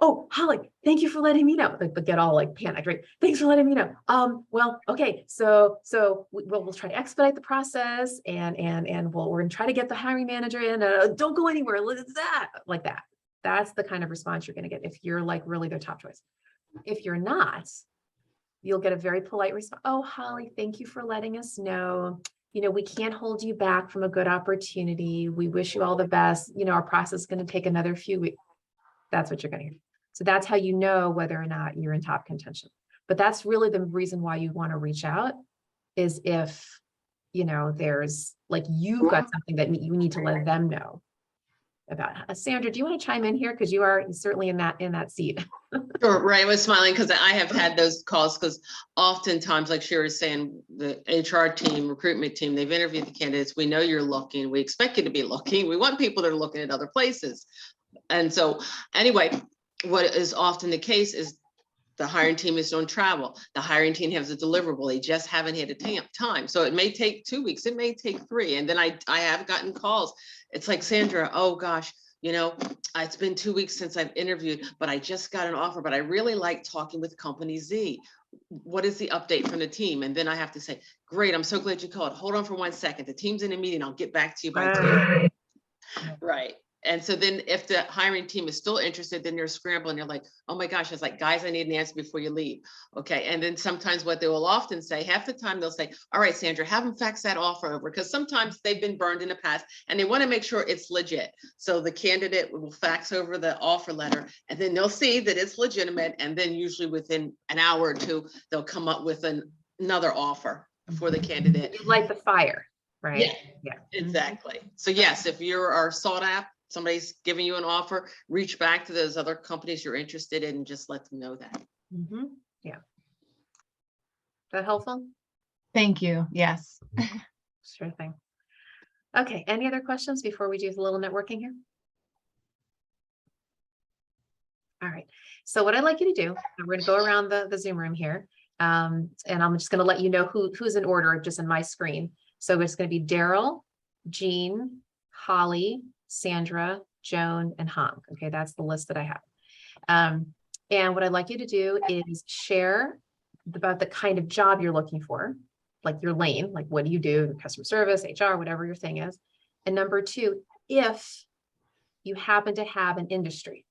oh, Holly, thank you for letting me know. But get all like panicked, right? Thanks for letting me know. Well, okay, so we'll try to expedite the process, and we're gonna try to get the hiring manager in. Don't go anywhere. Like that. That's the kind of response you're gonna get if you're like really their top choice. If you're not, you'll get a very polite response. Oh, Holly, thank you for letting us know. we can't hold you back from a good opportunity. We wish you all the best. Our process is going to take another few weeks. That's what you're going to hear. So that's how you know whether or not you're in top contention. But that's really the reason why you want to reach out, is if, there's like, you've got something that you need to let them know about. Sandra, do you want to chime in here? Because you are certainly in that seat. Sure, right. I was smiling because I have had those calls, because oftentimes, like Shira was saying, the HR team, recruitment team, they've interviewed the candidates. We know you're looking. We expect you to be looking. We want people that are looking at other places. And so anyway, what is often the case is the hiring team is on travel. The hiring team has a deliverable. They just haven't had a time. So it may take 2 weeks. It may take 3. And then I have gotten calls. It's like, Sandra, oh gosh, it's been 2 weeks since I've interviewed, but I just got an offer, but I really like talking with company Z. What is the update from the team? And then I have to say, great, I'm so glad you called. Hold on for 1 second. The team's in a meeting. I'll get back to you by 2. Right. And so then if the hiring team is still interested, then you're scrambling. You're like, oh my gosh, it's like, guys, I need an answer before you leave. Okay. And then sometimes what they will often say, half the time they'll say, all right, Sandra, have them fax that offer over, because sometimes they've been burned in the past and they want to make sure it's legit. So the candidate will fax over the offer letter, and then they'll see that it's legitimate. And then usually within an hour or 2, they'll come up with another offer for the candidate. You light the fire, right? Yeah. Yeah. Exactly. So yes, if you are sought out, somebody's giving you an offer, reach back to those other companies you're interested in and just let them know that. Yeah. Is that helpful? Thank you. Yes. Sure thing. Okay. Any other questions before we do a little networking here? All right. So what I'd like you to do, we're going to go around the Zoom room here. And I'm just going to let you know who's in order just in my screen. So it's going to be Daryl, Jean, Holly, Sandra, Joan, and Hong. Okay, that's the list that I have. And what I'd like you to do is share about the kind of job you're looking for, like your lane, like what do you do, customer service, HR, whatever your thing is. And number 2, if you happen to have an industry,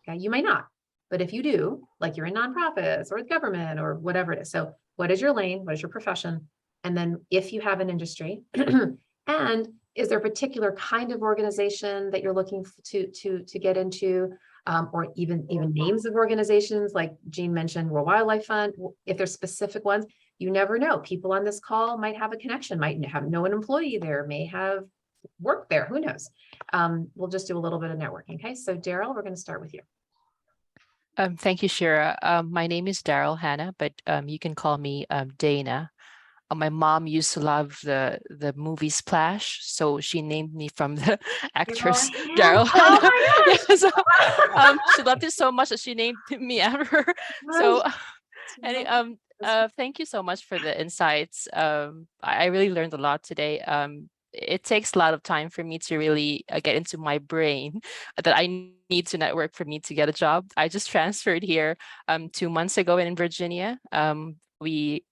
okay, you may not, but if you do, like you're in nonprofits or government or whatever it is. So what is your lane? What is your profession? And then if you have an industry, and is there a particular kind of organization that you're looking to get into, or even names of organizations like Jean mentioned, World Wildlife Fund? If there's specific ones, you never know. People on this call might have a connection, might know an employee there, may have worked there. Who knows? We'll just do a little bit of networking. Okay, so Daryl, we're going to start with you. Thank you, Shira. My name is Daryl Hannah, but you can call me Dana. My mom used to love the movie Splash, so she named me from the actress Daryl Hannah. Oh my Yeah, so, she loved it so much that she named me after her. So, thank you so much for the insights. I really learned a lot today. It takes a lot of time for me to really get into my brain that I need to network for me to get a job. I just transferred here 2 months ago in Virginia.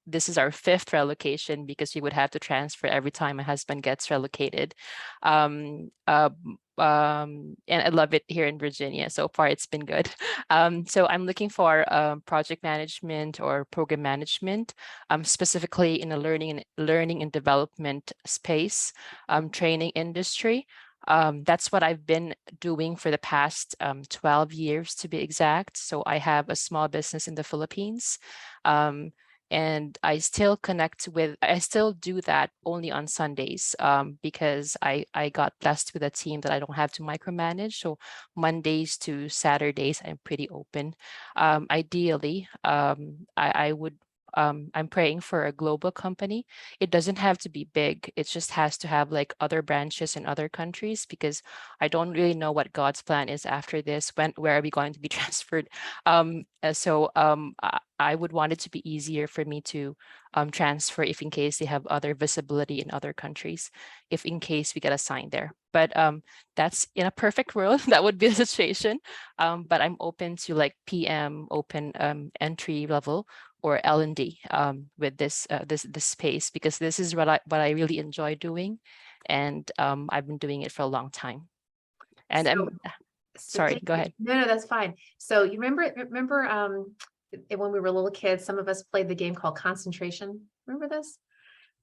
This is our 5th relocation because we would have to transfer every time my husband gets relocated. And I love it here in Virginia. So far, it's been good. So I'm looking for project management or program management, specifically in the learning and development space, training industry. That's what I've been doing for the past 12 years, to be exact. So I have a small business in the Philippines. And I still do that only on Sundays because I got blessed with a team that I don't have to micromanage. So Mondays to Saturdays, I'm pretty open. Ideally, I'm praying for a global company. It doesn't have to be big. It just has to have like other branches in other countries, because I don't really know what God's plan is after this. Where are we going to be transferred? I would want it to be easier for me to transfer if in case they have other visibility in other countries, if in case we get assigned there. But that's in a perfect world, that would be the situation. But I'm open to like PM, open entry level, or L&D with this space, because this is what I really enjoy doing, and I've been doing it for a long time. And sorry, go ahead. No, that's fine. So you remember when we were little kids, some of us played the game called concentration. Remember this?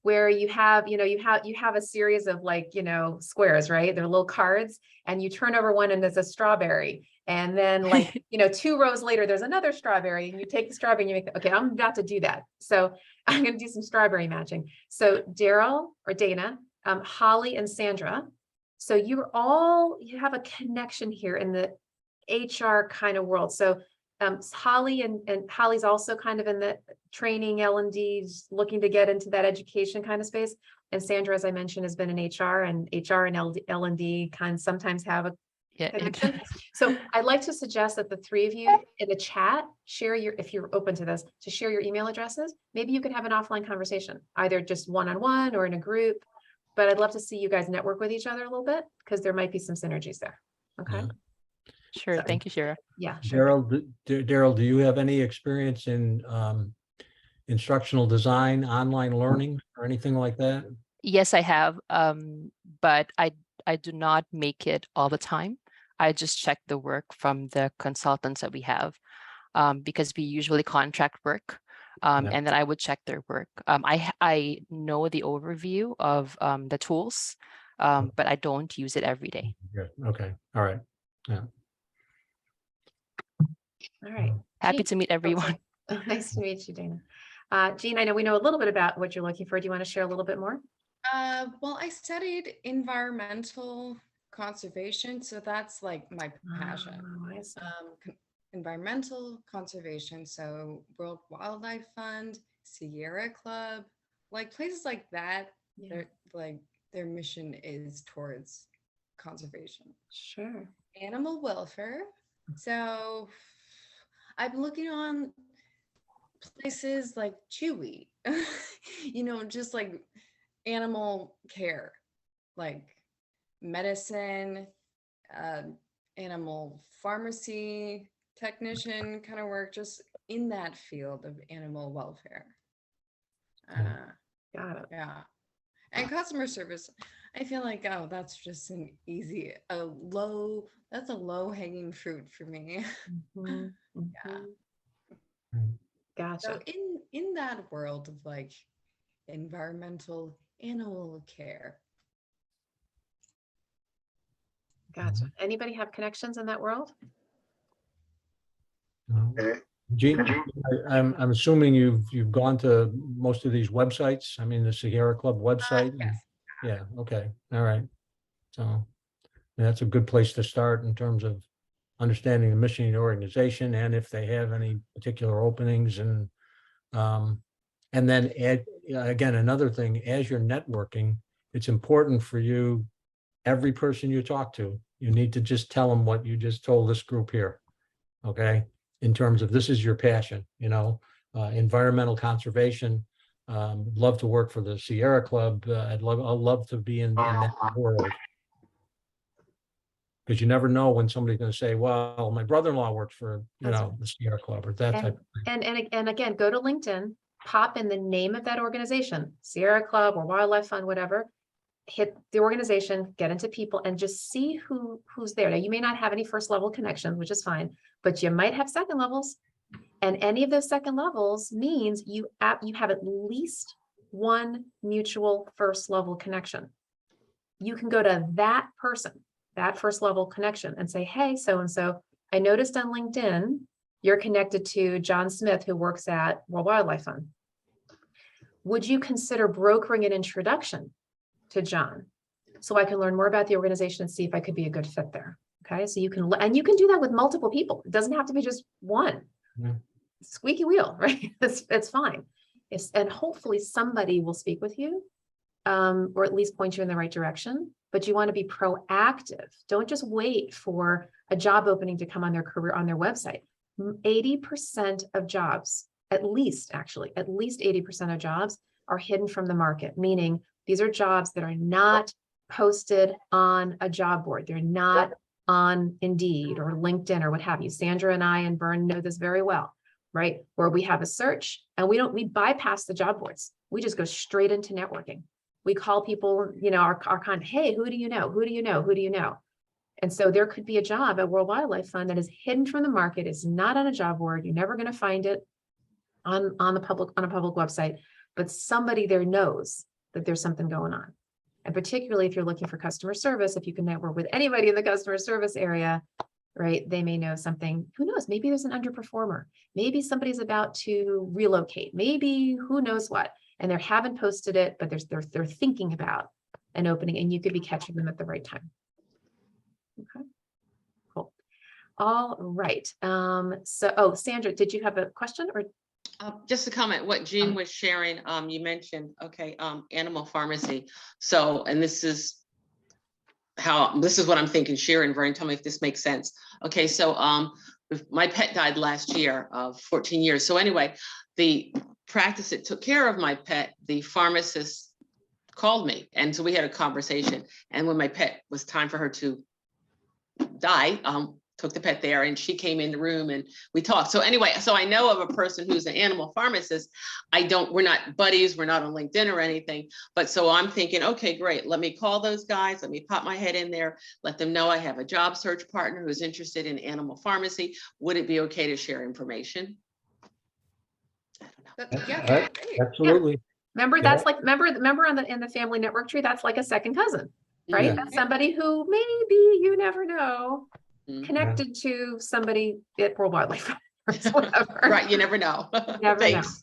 where you have a series of like, squares, right? They're little cards, and you turn over one and there's a strawberry. And then like, 2 rows later, there's another strawberry, and you take the strawberry and you make, okay, I'm about to do that. So I'm going to do some strawberry matching. So Daryl or Dana, Holly and Sandra. So you have a connection here in the HR kind of world. So Holly and Holly's also kind of in the training L&D, looking to get into that education kind of space. And Sandra, as I mentioned, has been in HR, and L&D sometimes have a Yeah. connection. So I'd like to suggest that the 3 of you in the chat share if you're open to this, to share your email addresses. Maybe you could have an offline conversation, either just one-on-one or in a group. But I'd love to see you guys network with each other a little bit, because there might be some synergies there. Okay. Yeah. Sure. So- Thank you, Shira. Yeah. Sure. Daryl, do you have any experience in instructional design, online learning, or anything like that? Yes, I have. But I do not make it all the time. I just check the work from the consultants that we have, because we usually contract work. Yeah. And then I would check their work. I know the overview of the tools, but I don't use it every day. Good. Okay. All right. Yeah. All right. Happy Jean- to meet oh, everyone. sorry. Oh, nice to meet you, Dana. Jean, I know we know a little bit about what you're looking for. Do you want to share a little bit more? Well, I studied environmental conservation, so that's like my passion. Oh, I see. Environmental conservation, so World Wildlife Fund, Sierra Club, like places like that. Yeah. They're like their mission is towards conservation, Sure. animal welfare. So I'm looking on places like Chewy, just like animal care, like medicine, animal pharmacy technician kind of work, just in that field of animal welfare. Got it. Yeah. And customer service, I feel like, oh, that's just that's a low hanging fruit for me. Mhm, Yeah. mhm. Gotcha. So in that world of like environmental animal care. Gotcha. Anybody have connections in that world? No. Gene, I'm assuming you've gone to most of these websites. I mean, the Sierra Club website. Yes. Yeah. Okay. All right. So that's a good place to start in terms of understanding the mission of the organization, and if they have any particular openings, and then again, another thing, as you're networking, it's important for you, every person you talk to, you need to just tell them what you just told this group here. Okay. In terms of, this is your passion, environmental conservation. Love to work for the Sierra Club. I'd love to be in that world. Because you never know when somebody's going to say, well, my brother-in-law works for, That's right. the Sierra Club, or that type of thing. And again, go to LinkedIn, pop in the name of that organization, Sierra Club or Wildlife Fund, whatever. Hit the organization, get into people, and just see who's there. Now, you may not have any first level connections, which is fine, but you might have second levels. And any of those second levels means you have at least one mutual first level connection. You can go to that person, that first level connection, and say, hey, so-and-so, I noticed on LinkedIn, you're connected to John Smith, who works at World Wildlife Fund. Would you consider brokering an introduction to John, so I can learn more about the organization and see if I could be a good fit there? Okay, so you can do that with multiple people. It doesn't have to be just one. Yeah. Squeaky wheel, right? It's fine. And hopefully somebody will speak with you, or at least point you in the right direction. But you want to be proactive. Don't just wait for a job opening to come on their website. 80% of jobs, at least 80% of jobs are hidden from the market, meaning these are jobs that are not posted on a job board. They're not on Indeed or LinkedIn or what have you. Sandra and I and Bern know this very well, right? Where we have a search and we bypass the job boards. We just go straight into networking. We call people, our kind of, hey, who do you know? Who do you know? Who do you know? And so there could be a job at World Wildlife Fund that is hidden from the market, is not on a job board. You're never going to find it on a public website, but somebody there knows that there's something going on. And particularly if you're looking for customer service, if you can network with anybody in the customer service area, right, they may know something. Who knows? Maybe there's an underperformer. Maybe somebody's about to relocate. Maybe who knows what. And they haven't posted it, but they're thinking about an opening, and you could be catching them at the right time. Okay, cool. All right. Sandra, did you have a question or? Just a comment, what Jean was sharing, you mentioned, okay, animal pharmacy. So, and this is what I'm thinking, Sharon, Vern, tell me if this makes sense. Okay, so my pet died last year of 14 years. So anyway, the practice that took care of my pet, the pharmacist called me. And so we had a conversation. And when my pet was time for her to die, took the pet there, and she came in the room and we talked. So anyway, so I know of a person who's an animal pharmacist. We're not buddies, we're not on LinkedIn or anything, but so I'm thinking, okay, great. Let me call those guys. Let me pop my head in there, let them know I have a job search partner who's interested in animal pharmacy. Would it be okay to share information? I don't know. Yeah, Right, great. absolutely. Remember, Yeah. that's like, remember in the family network tree, that's like a second cousin, right? Yeah. That's somebody who maybe, you never know, Mhm. connected to somebody at World Wildlife Fund or whatever. Right, you never know. never know. Thanks.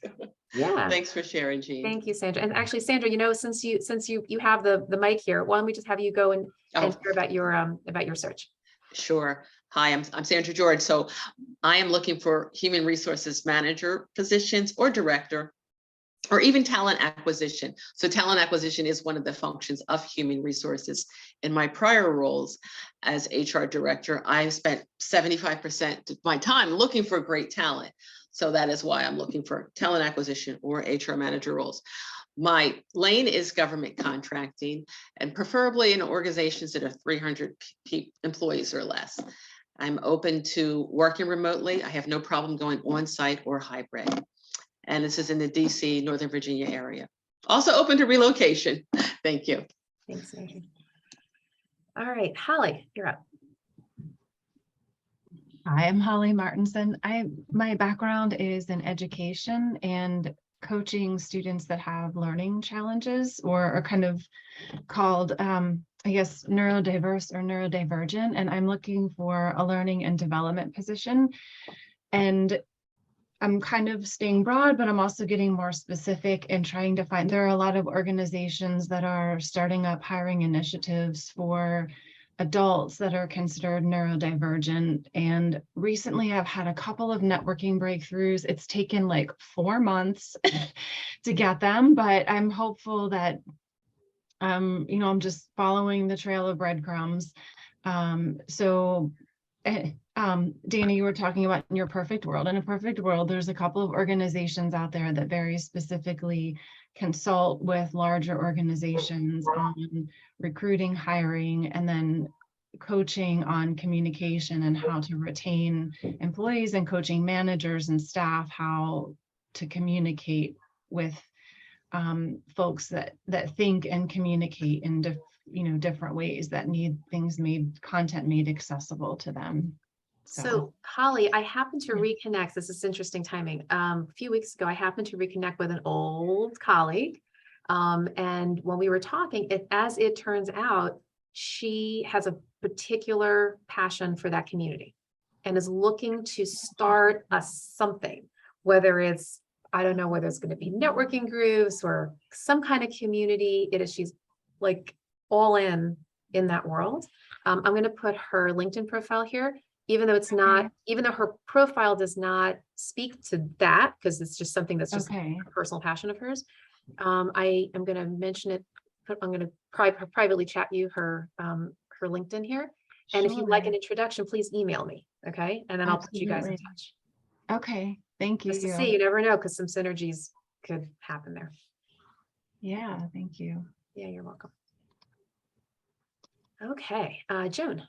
Yeah. Thanks for sharing, Jean. Thank you, Sandra. And actually, Sandra, since you have the mic here, why don't we just have you go and share about your search? Sure. Hi, I'm Sandra George. So I am looking for human resources manager positions or director, or even talent acquisition. So talent acquisition is one of the functions of human resources. In my prior roles as HR director, I spent 75% of my time looking for great talent. So that is why I'm looking for talent acquisition or HR manager roles. My lane is government contracting, and preferably in organizations that are 300 employees or less. I'm open to working remotely. I have no problem going on-site or hybrid. And this is in the DC, Northern Virginia area. Also open to relocation. Thank you. Thanks, Sandra. All right, Holly, you're up. Hi, I'm Holly Martinson. My background is in education and coaching students that have learning challenges or are kind of called, I guess, neurodiverse or neurodivergent. And I'm looking for a learning and development position. And I'm kind of staying broad, but I'm also getting more specific and trying to find, there are a lot of organizations that are starting up hiring initiatives for adults that are considered neurodivergent. And recently I've had a couple of networking breakthroughs. It's taken like 4 months to get them, but I'm hopeful that, I'm just following the trail of breadcrumbs. Dana, you were talking about in your perfect world. In a perfect world, there's a couple of organizations out there that very specifically consult with larger organizations on recruiting, hiring, and then coaching on communication and how to retain employees, and coaching managers and staff how to communicate with folks that think and communicate in different ways, that need content made accessible to them. So Holly, I happened to reconnect. This is interesting timing. A few weeks ago, I happened to reconnect with an old colleague. And when we were talking, as it turns out, she has a particular passion for that community and is looking to start something, whether it's, I don't know whether it's going to be networking groups or some kind of community. She's like all in that world. I'm going to put her LinkedIn profile here, even though even though her profile does not speak to that, because it's just something that's just a personal passion of hers. I am going to mention it. I'm going to privately chat you her LinkedIn here. And if you'd like an introduction, please email me. Okay. And then I'll put you guys in touch. Okay. Thank you. Just to see, you never know, because some synergies could happen there. Yeah. Thank you. Yeah, you're welcome. Okay. Joan.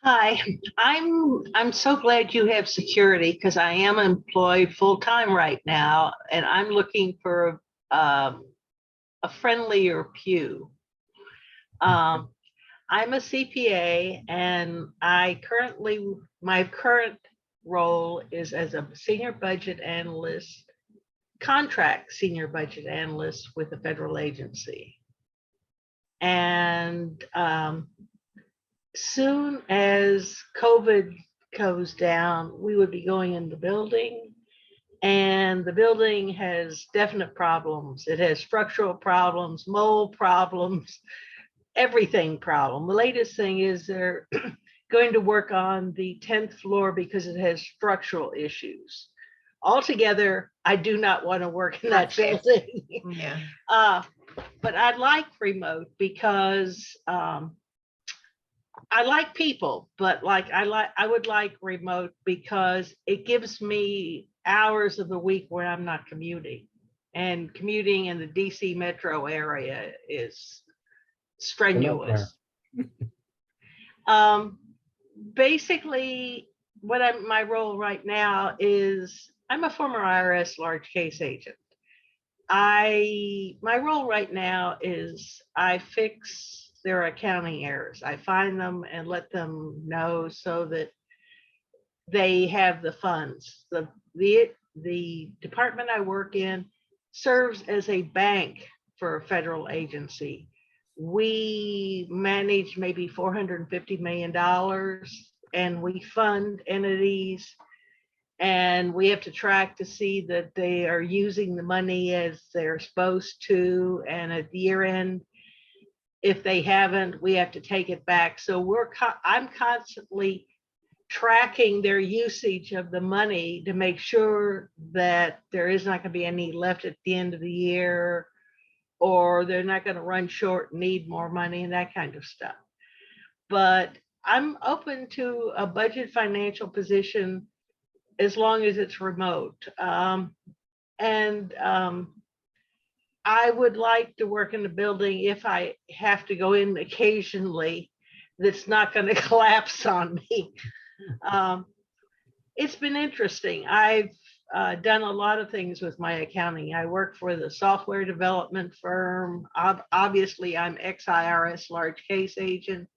Hi, I'm so glad you have security, because I am employed full-time right now, and I'm looking for a friendlier pew. I'm a CPA, and my current role is as a senior budget analyst contract senior budget analyst with a federal agency. And soon as COVID goes down, we would be going in the building, and the building has definite problems. It has structural problems, mold problems, everything problem. The latest thing is they're going to work on the 10th floor because it has structural issues. Altogether, I do not want to work in that building. Yeah. But I like remote because I like people, but I would like remote because it gives me hours of the week where I'm not commuting. And commuting in the DC metro area is strenuous. Basically, my role right now is I'm a former IRS large case agent. My role right now is I fix their accounting errors. I find them and let them know so that they have the funds. The department I work in serves as a bank for a federal agency. We manage maybe $450 million, and we fund entities, and we have to track to see that they are using the money as they're supposed to. And at the year end, if they haven't, we have to take it back. So I'm constantly tracking their usage of the money to make sure that there is not going to be any left at the end of the year, or they're not going to run short and need more money and that kind of stuff. But I'm open to a budget financial position as long as it's remote. I would like to work in a building, if I have to go in occasionally, that's not going to collapse on me. It's been interesting. I've done a lot of things with my accounting. I work for the software development firm. Obviously, I'm ex-IRS large case agent,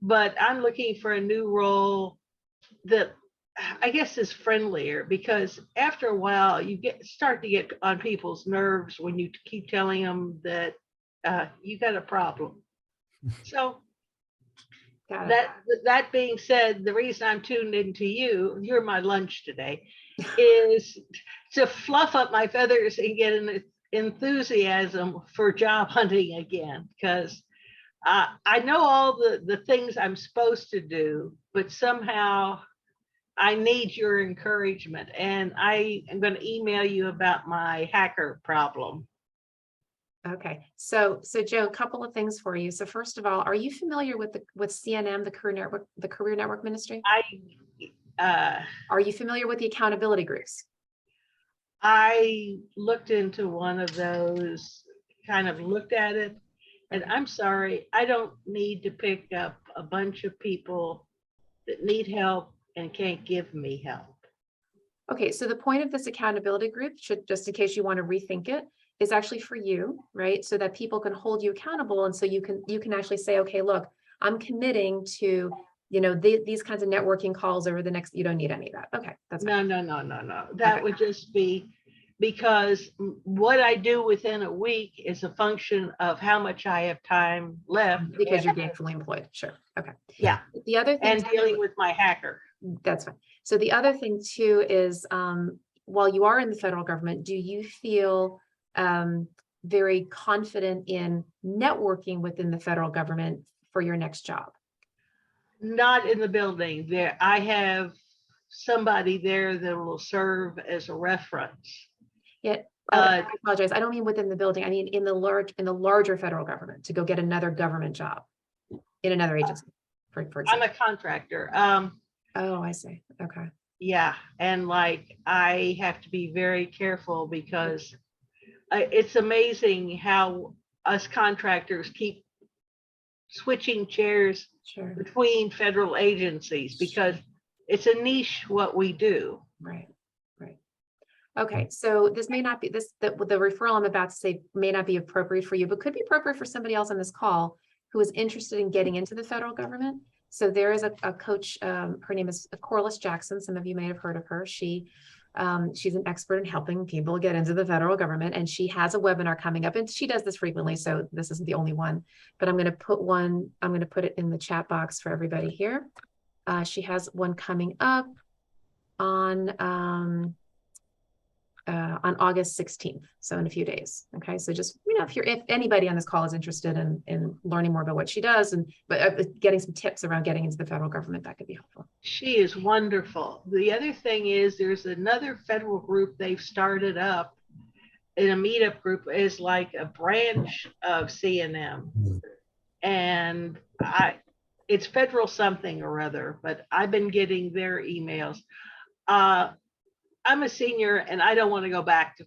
but I'm looking for a new role that I guess is friendlier, because after a while you start to get on people's nerves when you keep telling them that you got a problem. So that being said, the reason I'm tuned into you're my lunch today, is to fluff up my feathers and get an enthusiasm for job hunting again, because I know all the things I'm supposed to do, but somehow I need your encouragement, and I am going to email you about my hacker problem. Okay, so Joe, a couple of things for you. So first of all, are you familiar with CNM, the Career Network Ministry? Are you familiar with the accountability groups? I looked into one of those, kind of looked at it, and I'm sorry, I don't need to pick up a bunch of people that need help and can't give me help. Okay, so the point of this accountability group, just in case you want to rethink it, is actually for you, right? So that people can hold you accountable, and so you can actually say, okay, look, I'm committing to, these kinds of networking calls over the next. You don't need any of that. Okay, that's fine. No. That would just be because what I do within a week is a function of how much I have time left. Because you're gainfully employed. Sure. Okay. Yeah. The other thing, And dealing with my hacker. That's fine. So the other thing too is, while you are in the federal government, do you feel very confident in networking within the federal government for your next job? Not in the building. There, I have somebody there that will serve as a reference. Yeah, I apologize. I don't mean within the building. I mean in the larger federal government, to go get another government job in another agency. For example. I'm a contractor. Oh, I see. Okay. Yeah, and I have to be very careful because it's amazing how us contractors keep switching chairs between federal agencies, because it's a niche what we do. Right. Okay, so this may not be the referral I'm about to say may not be appropriate for you, but could be appropriate for somebody else on this call who is interested in getting into the federal government. So there is a coach, her name is Corliss Jackson. Some of you may have heard of her. She She's an expert in helping people get into the federal government, and she has a webinar coming up, and she does this frequently, so this isn't the only one, but I'm going to put it in the chat box for everybody here. She has one coming up on August 16th, so in a few days. Okay, so just, if anybody on this call is interested in learning more about what she does, and getting some tips around getting into the federal government, that could be helpful. She is wonderful. The other thing is there's another federal group they've started up in a meetup group, is like a branch of CNM, and it's federal something or other, but I've been getting their emails. I'm a senior and I don't want to go back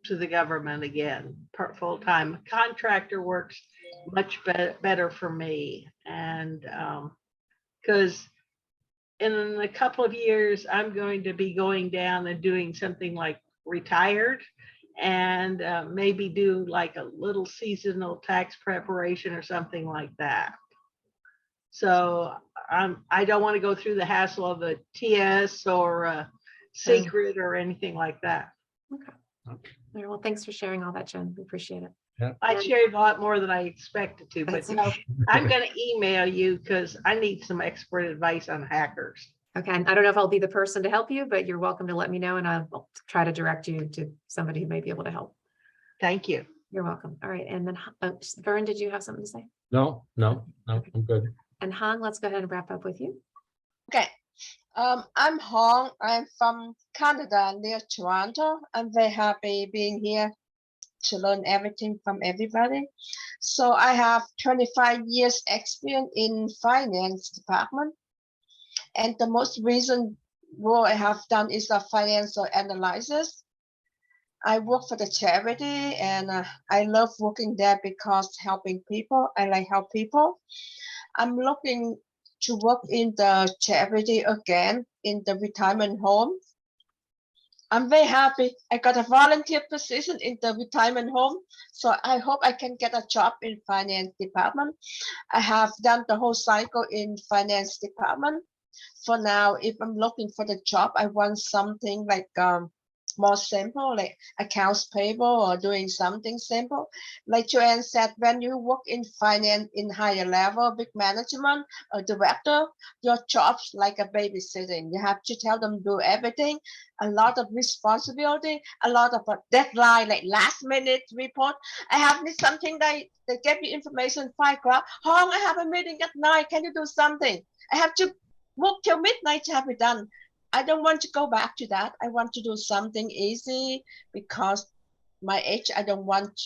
to the government again, full time. Contractor works much better for me. And because in a couple of years, I'm going to be going down and doing something like retired, and maybe do like a little seasonal tax preparation or something like that. So I don't want to go through the hassle of a TS or a secret or anything like that. Okay. All right, well, thanks for sharing all that, Jen. We appreciate it. Yeah. I shared a lot more than I expected to, but That's no, okay. I'm going to email you because I need some expert advice on hackers. Okay, and I don't know if I'll be the person to help you, but you're welcome to let me know, and I'll try to direct you to somebody who may be able to help. Thank you. You're welcome. All right, and then Vern, did you have something to say? No, I'm good. And Han, let's go ahead and wrap up with you. Okay. I'm Hong. I'm from Canada, near Toronto. I'm very happy being here to learn everything from everybody. So I have 25 years experience in finance department. And the most recent role I have done is a financial analysis. I work for the charity, and I love working there because helping people. I like help people. I'm looking to work in the charity again, in the retirement home. I'm very happy. I got a volunteer position in the retirement home, so I hope I can get a job in finance department. I have done the whole cycle in finance department. For now, if I'm looking for the job, I want something like more simple, like accounts payable or doing something simple. Like Joanne said, when you work in finance in higher level, big management or director, your job's like a babysitting. You have to tell them do everything, a lot of responsibility, a lot of a deadline, like last minute report. I have need something that they give you information 5 o'clock. Hong, I have a meeting at 9. Can you do something? I have to work till midnight to have it done. I don't want to go back to that. I want to do something easy because my age, I don't want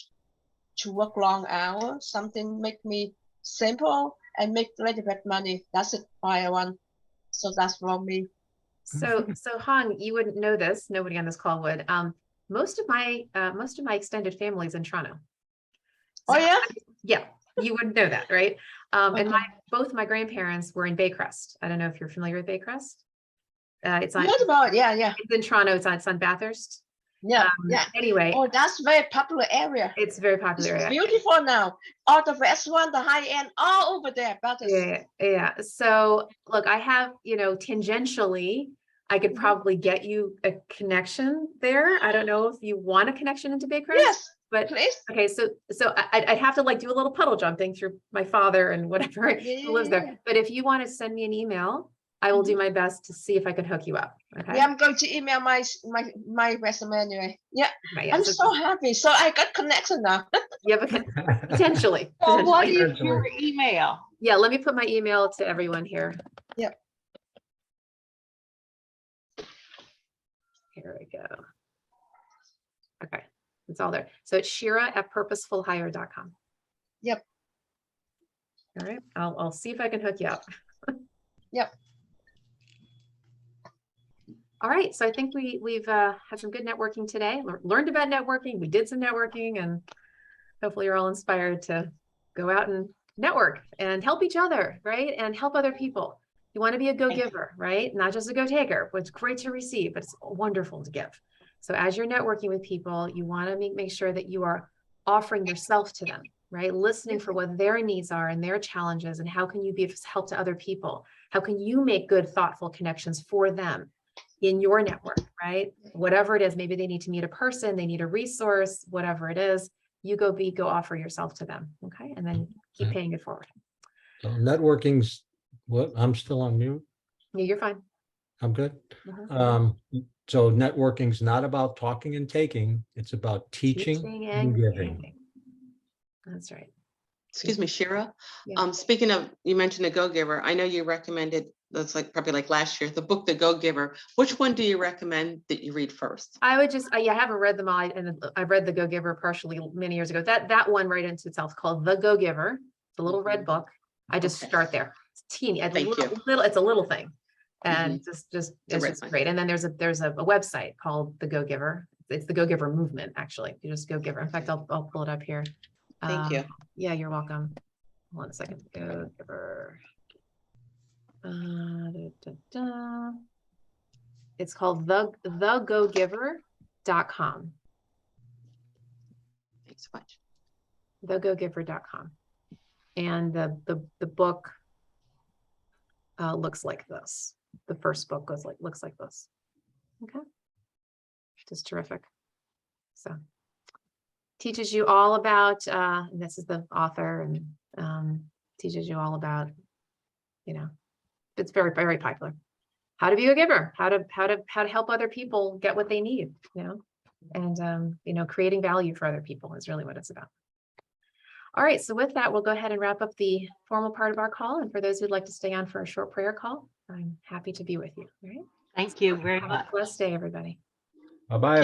to work long hours. Something make me simple and make a little bit money. That's it. Why I want. So that's for me. So Han, you wouldn't know this. Nobody on this call would. Most of my extended family is in Toronto. Oh yeah? Yeah, you wouldn't know that, right? And both my grandparents were in Baycrest. I don't know if you're familiar with Baycrest. It's on. What about? Yeah. It's in Toronto. It's on Bathurst. Yeah. Anyway. Oh, that's very popular area. It's very popular. It's beautiful now. All the restaurant, the high end, all over there. Yeah. So look, I have, tangentially, I could probably get you a connection there. I don't know if you want a connection into Baycrest. Yes. But please. Okay, so I'd have to do a little puddle jumping through my father and whatever who lives there. But if you want to send me an email, I will do my best to see if I can hook you up. Okay. Yeah, I'm going to email my resume anyway. Yeah, yeah, I'm so happy. So I got connection now. You have a potentially. So what is your email? Yeah, let me put my email to everyone here. Yep. Here we go. Okay, it's all there. So it's Shira@purposefulhire.com. Yep. All right, I'll see if I can hook you up. Yep. All right, so I think we've had some good networking today. Learned about networking. We did some networking, and hopefully you're all inspired to go out and network and help each other, right? And help other people. You want to be a go-giver, right? Not just a go-taker. It's great to receive, but it's wonderful to give. So as you're networking with people, you want to make sure that you are offering yourself to them, right? Listening for what their needs are and their challenges, and how can you be of help to other people? How can you make good, thoughtful connections for them in your network, right? Whatever it is, maybe they need to meet a person, they need a resource, whatever it is, you go offer yourself to them. Okay. And then keep Okay. paying it forward. So networking's what, I'm still on mute. Yeah, you're fine. I'm good. Mhm. So networking's not about talking and taking, it's about teaching and giving. giving. That's right. Excuse me, Shira. Yeah. Speaking of, you mentioned a go-giver. I know you recommended, that's like probably like last year, the book, The Go-Giver. Which one do you recommend that you read first? I would just, I haven't read them all, and I read The Go-Giver partially many years ago. That one right into itself called The Go-Giver, the little red book. I just Okay. start there. It's teeny, it's a Thank you. little, it's a little thing. And Mhm. it's red just one. great. And then there's a website called The Go-Giver. It's the Go-Giver movement, actually. You just Go-Giver. In fact, I'll pull it up here. Thank you. Yeah, you're welcome. Hold on a second. Go-Giver. It's called thegogiver.com. Thanks so much. Thegogiver.com. And the book looks like this. The first book looks like this. Okay. Just terrific. So teaches you all about, and this is the author, and teaches you all about, it's very, very popular. How to be a giver, how to help other people get what they need, and creating value for other people is really what it's about. All right, so with that, we'll go ahead and wrap up the formal part of our call. And for those who'd like to stay on for a short prayer call, I'm happy to be with you. All right. Thank you very Have much. a blessed day, everybody. Bye-bye,